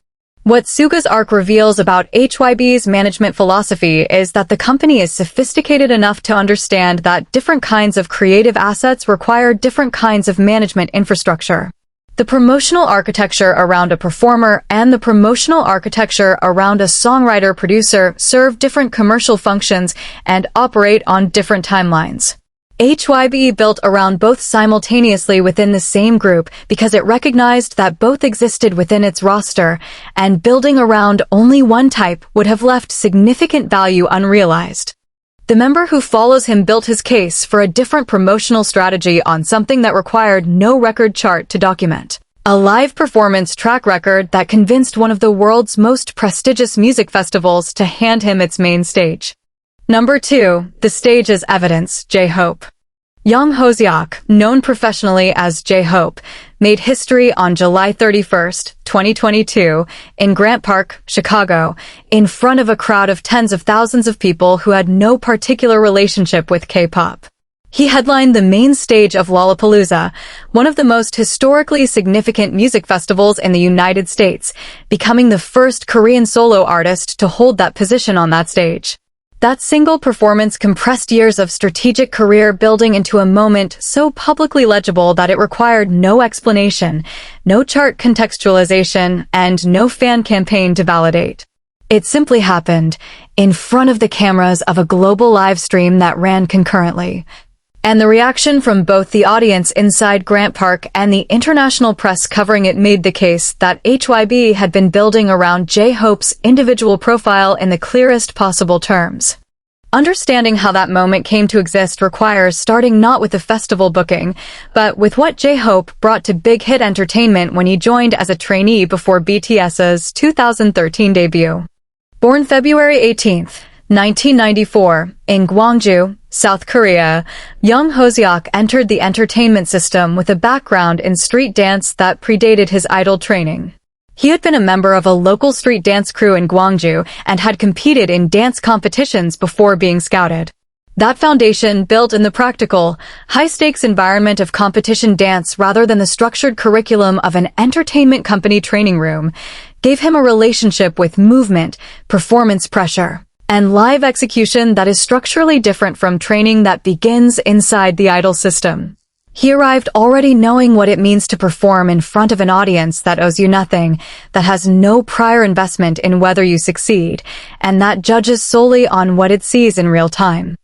What SUGA's arc reveals about HYBE's management philosophy is that the company is sophisticated enough to understand that different kinds of creative assets require different kinds of management infrastructure. The promotional architecture around a performer and the promotional architecture around a songwriter-producer serve different commercial functions and operate on different timelines. HYBE built around both simultaneously within the same group because it recognized that both existed within its roster, and building around only one type would have left significant value unrealized. The member who follows him built his case for a different promotional strategy on something that required no record chart to document. A live performance track record that convinced one of the world's most prestigious music festivals to hand him its main stage. Number 2, the stage as evidence, J-Hope. Young Hoseok, known professionally as J-Hope, made history on July 31st, 2022, in Grant Park, Chicago, in front of a crowd of tens of thousands of people who had no particular relationship with K-pop. He headlined the main stage of Lollapalooza, one of the most historically significant music festivals in the United States, becoming the first Korean solo artist to hold that position on that stage. That single performance compressed years of strategic career building into a moment so publicly legible that it required no explanation, no chart contextualization, and no fan campaign to validate. It simply happened, in front of the cameras of a global live stream that ran concurrently. And the reaction from both the audience inside Grant Park and the international press covering it made the case that HYBE had been building around J-Hope's individual profile in the clearest possible terms. Understanding how that moment came to exist requires starting not with the festival booking, but with what J-Hope brought to Big Hit Entertainment when he joined as a trainee before BTS's 2013 debut. Born February 18, 1994, in Gwangju, South Korea, Young Hoseok entered the entertainment system with a background in street dance that predated his idol training. He had been a member of a local street dance crew in Gwangju and had competed in dance competitions before being scouted. That foundation, built in the practical, high-stakes environment of competition dance rather than the structured curriculum of an entertainment company training room, gave him a relationship with movement, performance pressure, and live execution that is structurally different from training that begins inside the idol system. He arrived already knowing what it means to perform in front of an audience that owes you nothing, that has no prior investment in whether you succeed, and that judges solely on what it sees in real time.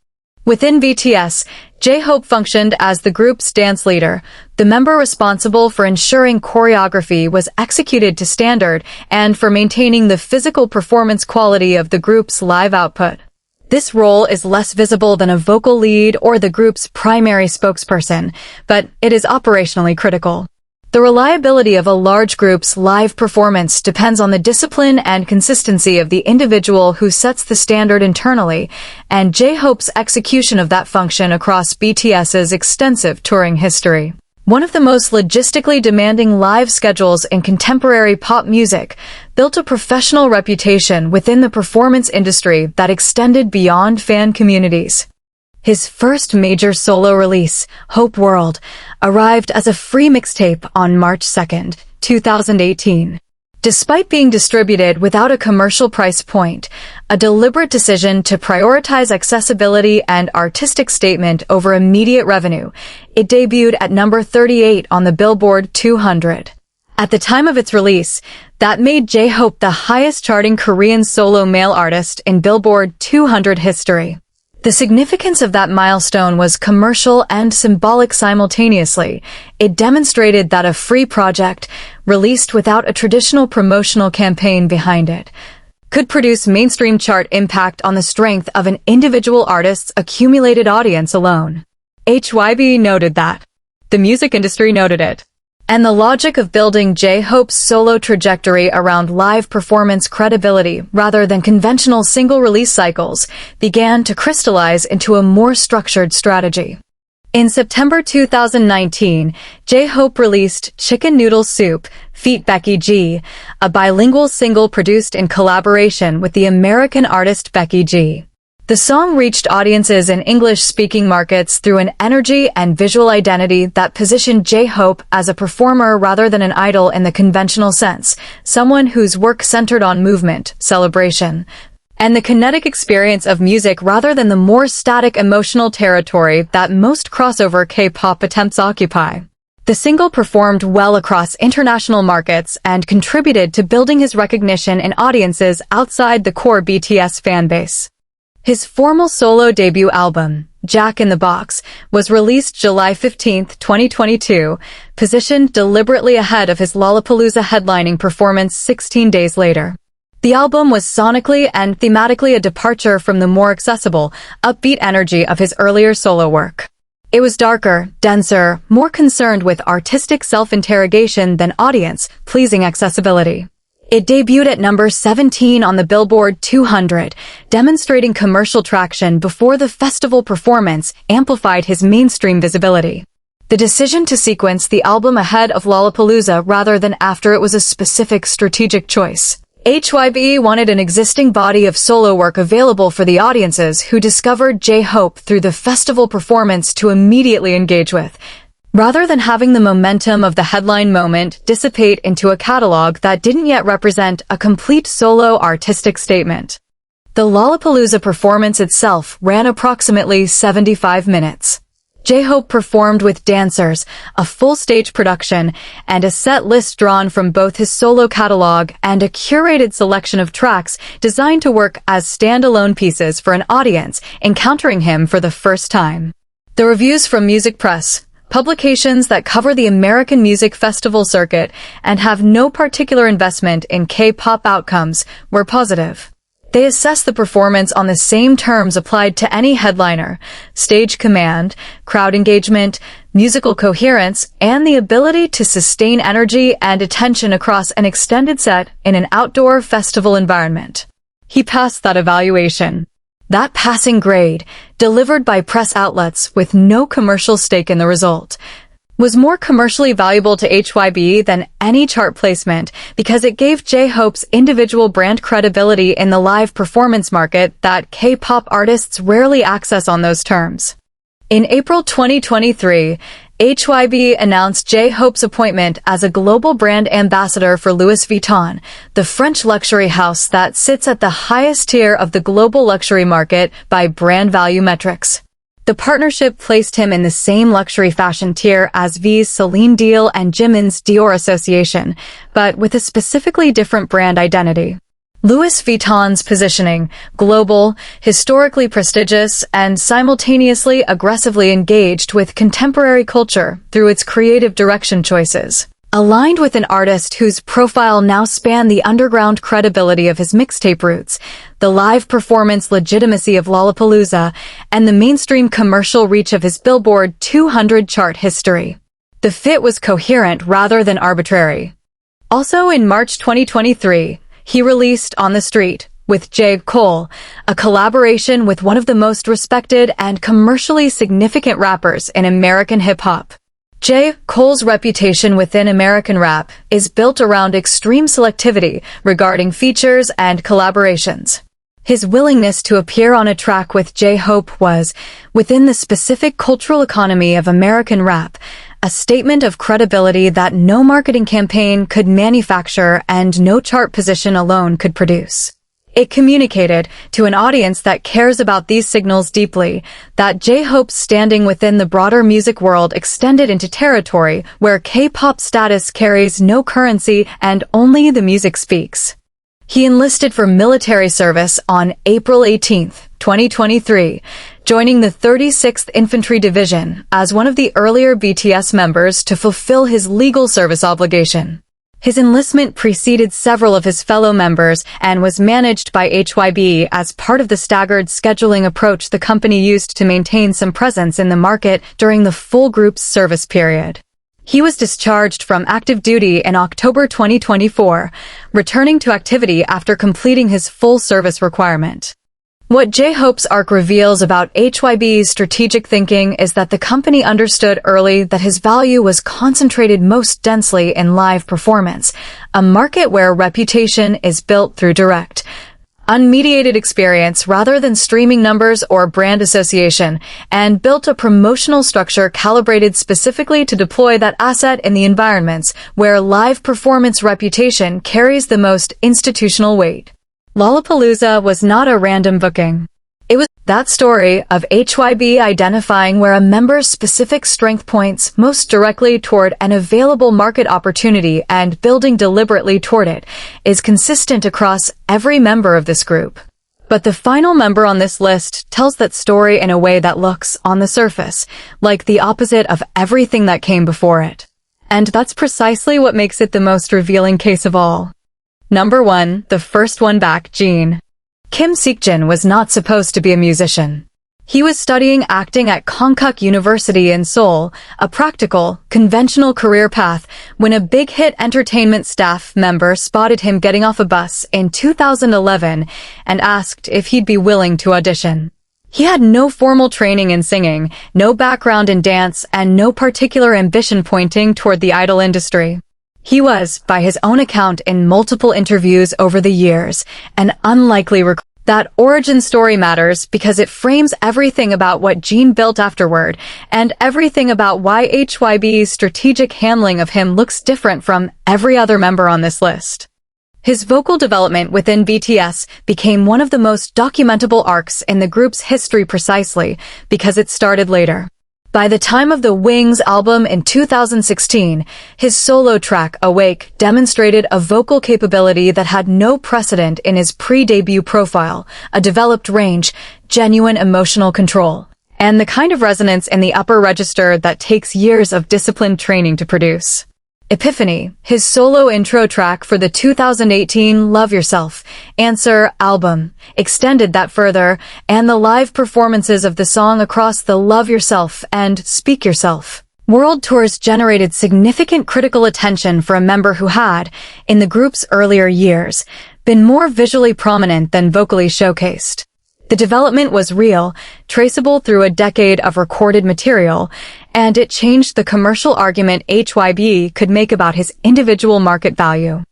Within BTS, J-Hope functioned as the group's dance leader, the member responsible for ensuring choreography was executed to standard and for maintaining the physical performance quality of the group's live output. This role is less visible than a vocal lead or the group's primary spokesperson, but it is operationally critical. The reliability of a large group's live performance depends on the discipline and consistency of the individual who sets the standard internally, and J-Hope's execution of that function across BTS's extensive touring history. One of the most logistically demanding live schedules in contemporary pop music built a professional reputation within the performance industry that extended beyond fan communities. His first major solo release, Hope World, arrived as a free mixtape on March 2, 2018. Despite being distributed without a commercial price point, a deliberate decision to prioritize accessibility and artistic statement over immediate revenue, it debuted at number 38 on the Billboard 200. At the time of its release, that made J-Hope the highest-charting Korean solo male artist in Billboard 200 history. The significance of that milestone was commercial and symbolic simultaneously. It demonstrated that a free project, released without a traditional promotional campaign behind it, could produce mainstream chart impact on the strength of an individual artist's accumulated audience alone. HYBE noted that. The music industry noted it. And the logic of building J-Hope's solo trajectory around live performance credibility rather than conventional single-release cycles began to crystallize into a more structured strategy. In September 2019, J-Hope released Chicken Noodle Soup feat. Becky G, a bilingual single produced in collaboration with the American artist Becky G. The song reached audiences in English-speaking markets through an energy and visual identity that positioned J-Hope as a performer rather than an idol in the conventional sense, someone whose work centered on movement, celebration, and the kinetic experience of music rather than the more static emotional territory that most crossover K-pop attempts occupy. The single performed well across international markets and contributed to building his recognition in audiences outside the core BTS fanbase. His formal solo debut album, Jack in the Box, was released July 15, 2022, positioned deliberately ahead of his Lollapalooza headlining performance 16 days later. The album was sonically and thematically a departure from the more accessible, upbeat energy of his earlier solo work. It was darker, denser, more concerned with artistic self-interrogation than audience-pleasing accessibility. It debuted at number 17 on the Billboard 200, demonstrating commercial traction before the festival performance amplified his mainstream visibility. The decision to sequence the album ahead of Lollapalooza rather than after it was a specific strategic choice. HYBE wanted an existing body of solo work available for the audiences who discovered J-Hope through the festival performance to immediately engage with, rather than having the momentum of the headline moment dissipate into a catalog that didn't yet represent a complete solo artistic statement. The Lollapalooza performance itself ran approximately 75 minutes. J-Hope performed with dancers, a full stage production, and a set list drawn from both his solo catalog and a curated selection of tracks designed to work as standalone pieces for an audience encountering him for the first time. The reviews from Music Press, publications that cover the American music festival circuit and have no particular investment in K-pop outcomes, were positive. They assess the performance on the same terms applied to any headliner: stage command, crowd engagement, musical coherence, and the ability to sustain energy and attention across an extended set in an outdoor festival environment. He passed that evaluation. That passing grade, delivered by press outlets with no commercial stake in the result, was more commercially valuable to HYBE than any chart placement because it gave J-Hope's individual brand credibility in the live performance market that K-pop artists rarely access on those terms. In April 2023, HYBE announced J-Hope's appointment as a global brand ambassador for Louis Vuitton, the French luxury house that sits at the highest tier of the global luxury market by brand value metrics. The partnership placed him in the same luxury fashion tier as V's Celine deal and Jimin's Dior association, but with a specifically different brand identity. Louis Vuitton's positioning, global, historically prestigious, and simultaneously aggressively engaged with contemporary culture through its creative direction choices, aligned with an artist whose profile now spanned the underground credibility of his mixtape roots, the live performance legitimacy of Lollapalooza, and the mainstream commercial reach of his Billboard 200 chart history. The fit was coherent rather than arbitrary. Also in March 2023, he released On the Street with J. Cole, a collaboration with one of the most respected and commercially significant rappers in American hip-hop. J. Cole's reputation within American rap is built around extreme selectivity regarding features and collaborations. His willingness to appear on a track with J-Hope was, within the specific cultural economy of American rap, a statement of credibility that no marketing campaign could manufacture and no chart position alone could produce. It communicated, to an audience that cares about these signals deeply, that J-Hope's standing within the broader music world extended into territory where K-pop status carries no currency and only the music speaks. He enlisted for military service on April 18, 2023, joining the 36th Infantry Division as one of the earlier BTS members to fulfill his legal service obligation. His enlistment preceded several of his fellow members and was managed by HYBE as part of the staggered scheduling approach the company used to maintain some presence in the market during the full group's service period. He was discharged from active duty in October 2024, returning to activity after completing his full service requirement. What J-Hope's arc reveals about HYBE's strategic thinking is that the company understood early that his value was concentrated most densely in live performance, a market where reputation is built through direct, unmediated experience rather than streaming numbers or brand association, and built a promotional structure calibrated specifically to deploy that asset in the environments where live performance reputation carries the most institutional weight. Lollapalooza was not a random booking. It was that story of HYBE identifying where a member's specific strength points most directly toward an available market opportunity and building deliberately toward it is consistent across every member of this group. But the final member on this list tells that story in a way that looks, on the surface, like the opposite of everything that came before it. And that's precisely what makes it the most revealing case of all. Number 1, the first one back, Jeon. Kim Seokjin was not supposed to be a musician. He was studying acting at Konkuk University in Seoul, a practical, conventional career path, when a big hit entertainment staff member spotted him getting off a bus in 2011 and asked if he'd be willing to audition. He had no formal training in singing, no background in dance, and no particular ambition pointing toward the idol industry. He was, by his own account in multiple interviews over the years, an unlikely recruit. That origin story matters because it frames everything about what Jeon built afterward, and everything about why HYBE's strategic handling of him looks different from every other member on this list. His vocal development within BTS became one of the most documentable arcs in the group's history precisely because it started later. By the time of the Wings album in 2016, his solo track, Awake, demonstrated a vocal capability that had no precedent in his pre-debut profile, a developed range, genuine emotional control, and the kind of resonance in the upper register that takes years of disciplined training to produce. Epiphany, his solo intro track for the 2018 Love Yourself, Answer album, extended that further, and the live performances of the song across the Love Yourself and Speak Yourself world tours generated significant critical attention for a member who had, in the group's earlier years, been more visually prominent than vocally showcased. The development was real, traceable through a decade of recorded material, and it changed the commercial argument HYBE could make about his individual market value.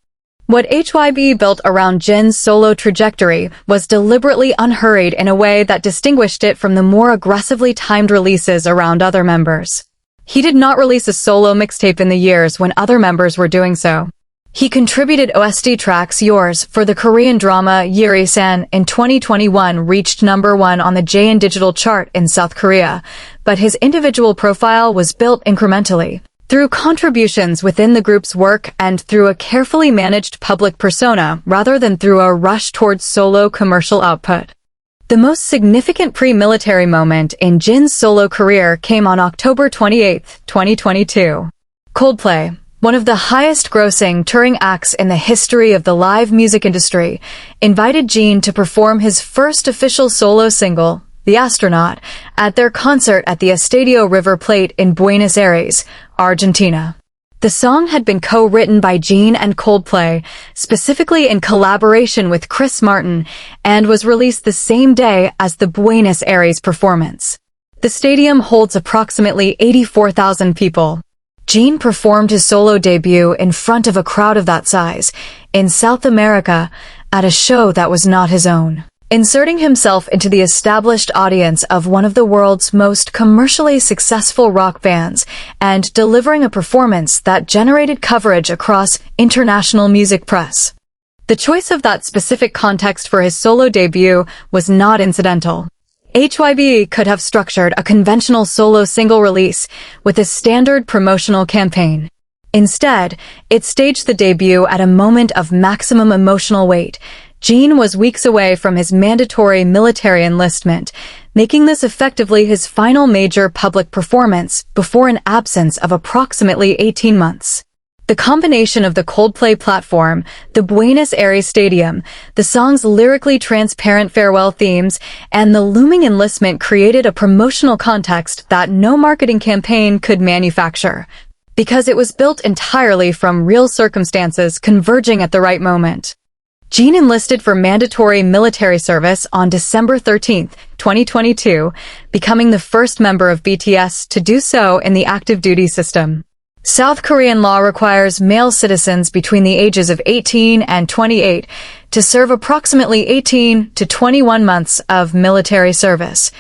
What HYBE built around Jin's solo trajectory was deliberately unhurried in a way that distinguished it from the more aggressively timed releases around other members. He did not release a solo mixtape in the years when other members were doing so. He contributed OST tracks Yours for the Korean drama Yuri-san in 2021 reached #1 on the JN Digital chart in South Korea, but his individual profile was built incrementally, through contributions within the group's work and through a carefully managed public persona rather than through a rush towards solo commercial output. The most significant pre-military moment in Jin's solo career came on October 28, 2022. Coldplay, one of the highest-grossing touring acts in the history of the live music industry, invited Jeon to perform his first official solo single, The Astronaut, at their concert at the Estadio River Plate in Buenos Aires, Argentina. The song had been co-written by Jeon and Coldplay, specifically in collaboration with Chris Martin, and was released the same day as the Buenos Aires performance. The stadium holds approximately 84,000 people. Jeon performed his solo debut in front of a crowd of that size, in South America, at a show that was not his own, inserting himself into the established audience of one of the world's most commercially successful rock bands, and delivering a performance that generated coverage across international music press. The choice of that specific context for his solo debut was not incidental. HYBE could have structured a conventional solo single release with a standard promotional campaign. Instead, it staged the debut at a moment of maximum emotional weight. Jeon was weeks away from his mandatory military enlistment, making this effectively his final major public performance before an absence of approximately 18 months. The combination of the Coldplay platform, the Buenos Aires Stadium, the song's lyrically transparent farewell themes, and the looming enlistment created a promotional context that no marketing campaign could manufacture, because it was built entirely from real circumstances converging at the right moment. Jeon enlisted for mandatory military service on December 13, 2022, becoming the first member of BTS to do so in the active duty system. South Korean law requires male citizens between the ages of 18 and 28 to serve approximately 18 to 21 months of military service,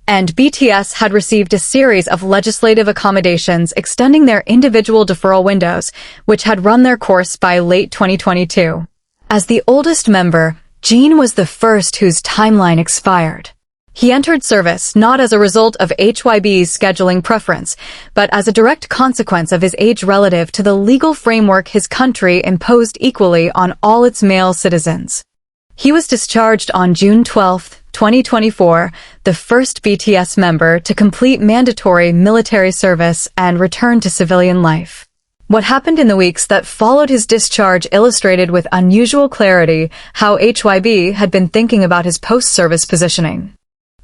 and BTS had received a series of legislative accommodations extending their individual deferral windows, which had run their course by late 2022. As the oldest member, Jeon was the first whose timeline expired. He entered service not as a result of HYBE's scheduling preference, but as a direct consequence of his age relative to the legal framework his country imposed equally on all its male citizens. He was discharged on June 12, 2024, the first BTS member to complete mandatory military service and return to civilian life. What happened in the weeks that followed his discharge illustrated with unusual clarity how HYBE had been thinking about his post-service positioning.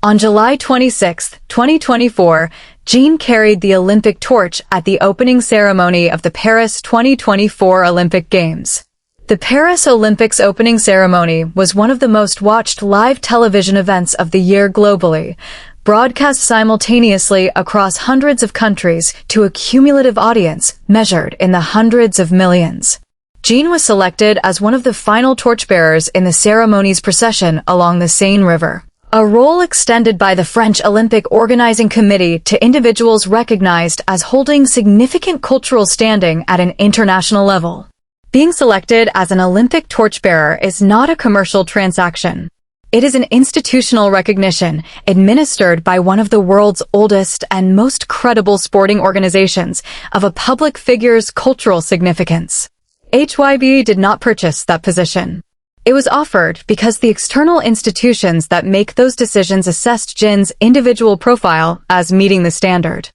On July 26, 2024, Jeon carried the Olympic torch at the opening ceremony of the Paris 2024 Olympic Games. The Paris Olympics opening ceremony was one of the most watched live television events of the year globally, broadcast simultaneously across hundreds of countries to a cumulative audience measured in the hundreds of millions. Jeon was selected as one of the final torchbearers in the ceremony's procession along the Seine River, a role extended by the French Olympic Organizing Committee to individuals recognized as holding significant cultural standing at an international level. Being selected as an Olympic torchbearer is not a commercial transaction. It is an institutional recognition administered by one of the world's oldest and most credible sporting organizations of a public figure's cultural significance. HYBE did not purchase that position. It was offered because the external institutions that make those decisions assessed Jin's individual profile as meeting the standard.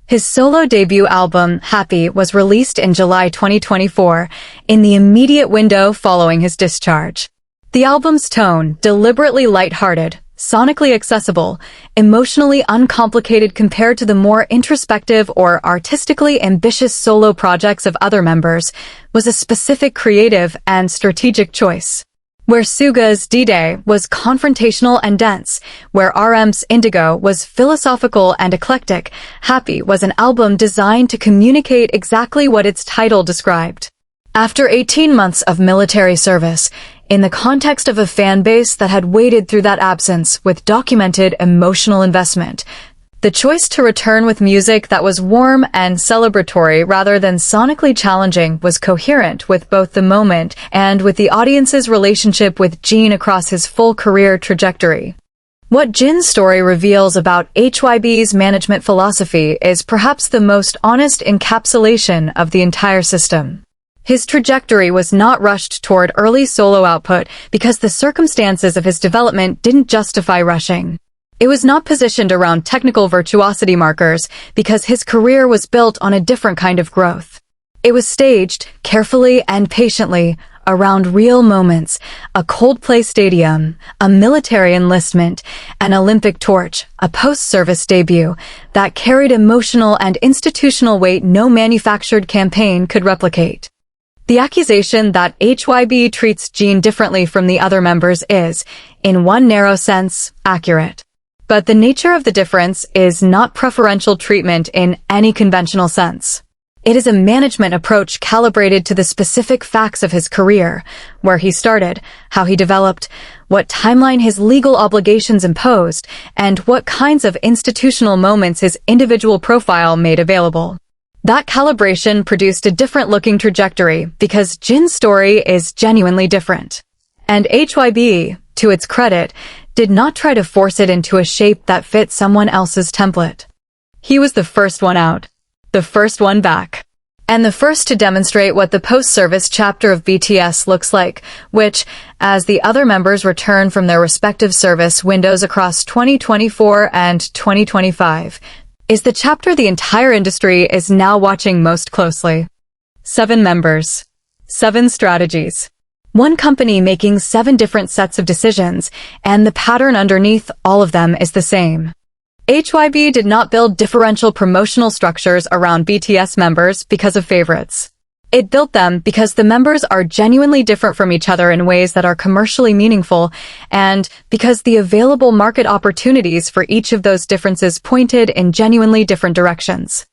His solo debut album, HYBE, was released in July 2024, in the immediate window following his discharge. The album's tone, deliberately lighthearted, sonically accessible, emotionally uncomplicated compared to the more introspective or artistically ambitious solo projects of other members, was a specific creative and strategic choice. Where SUGA's D-Day was confrontational and dense, where RM's Indigo was philosophical and eclectic, HYBE was an album designed to communicate exactly what its title described. After 18 months of military service, in the context of a fan base that had waited through that absence with documented emotional investment, the choice to return with music that was warm and celebratory rather than sonically challenging was coherent with both the moment and with the audience's relationship with Jeon across his full career trajectory. What Jin's story reveals about HYBE's management philosophy is perhaps the most honest encapsulation of the entire system. His trajectory was not rushed toward early solo output because the circumstances of his development didn't justify rushing. It was not positioned around technical virtuosity markers because his career was built on a different kind of growth. It was staged, carefully and patiently, around real moments, a Coldplay stadium, a military enlistment, an Olympic torch, a post-service debut that carried emotional and institutional weight no manufactured campaign could replicate. The accusation that HYBE treats Jeon differently from the other members is, in one narrow sense, accurate. But the nature of the difference is not preferential treatment in any conventional sense. It is a management approach calibrated to the specific facts of his career, where he started, how he developed, what timeline his legal obligations imposed, and what kinds of institutional moments his individual profile made available. That calibration produced a different-looking trajectory because Jin's story is genuinely different. And HYBE, to its credit, did not try to force it into a shape that fit someone else's template. He was the first one out, the first one back, and the first to demonstrate what the post-service chapter of BTS looks like, which, as the other members return from their respective service windows across 2024 and 2025, is the chapter the entire industry is now watching most closely. 7 members. 7 strategies. One company making 7 different sets of decisions, and the pattern underneath all of them is the same. HYBE did not build differential promotional structures around BTS members because of favorites. It built them because the members are genuinely different from each other in ways that are commercially meaningful, and because the available market opportunities for each of those differences pointed in genuinely different directions.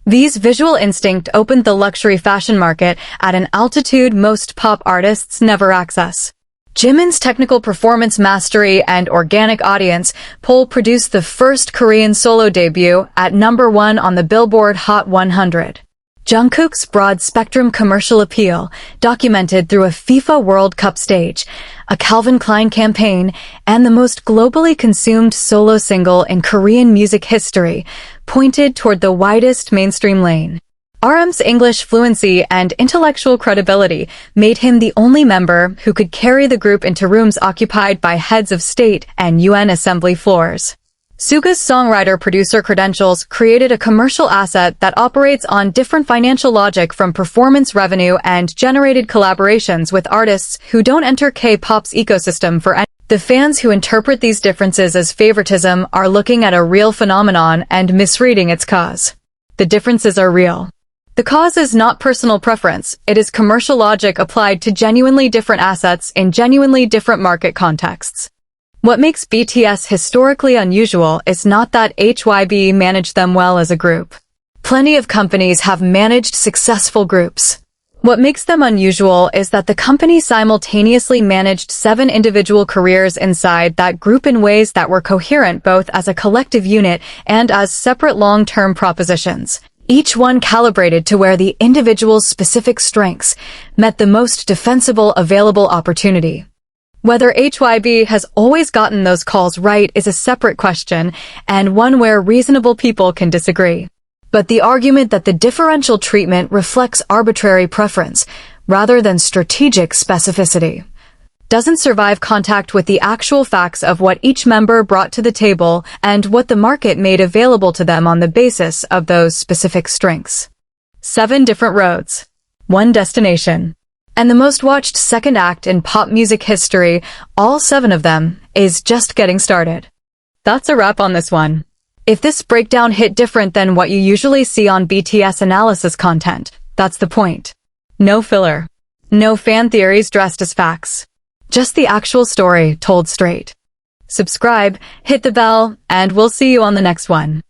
These visual instinct opened the luxury fashion market at an altitude most pop artists never access. Jimin's technical performance mastery and organic audience pull produced the first Korean solo debut at #1 on the Billboard Hot 100. Jungkook's broad-spectrum commercial appeal, documented through a FIFA World Cup stage, a Calvin Klein campaign, and the most globally consumed solo single in Korean music history, pointed toward the widest mainstream lane. RM's English fluency and intellectual credibility made him the only member who could carry the group into rooms occupied by heads of state and UN assembly floors. SUGA's songwriter-producer credentials created a commercial asset that operates on different financial logic from performance revenue and generated collaborations with artists who don't enter K-pop's ecosystem for any. The fans who interpret these differences as favoritism are looking at a real phenomenon and misreading its cause. The differences are real. The cause is not personal preference, it is commercial logic applied to genuinely different assets in genuinely different market contexts. What makes BTS historically unusual is not that HYBE managed them well as a group. Plenty of companies have managed successful groups. What makes them unusual is that the company simultaneously managed 7 individual careers inside that group in ways that were coherent both as a collective unit and as separate long-term propositions, each one calibrated to where the individual's specific strengths met the most defensible available opportunity. Whether HYBE has always gotten those calls right is a separate question, and one where reasonable people can disagree. But the argument that the differential treatment reflects arbitrary preference, rather than strategic specificity, doesn't survive contact with the actual facts of what each member brought to the table and what the market made available to them on the basis of those specific strengths. 7 different roads. 1 destination. And the most watched second act in pop music history, all 7 of them, is just getting started. That's a wrap on this one. If this breakdown hit different than what you usually see on BTS analysis content, that's the point. No filler. No fan theories dressed as facts. Just the actual story told straight. Subscribe, hit the bell, and we'll see you on the next one.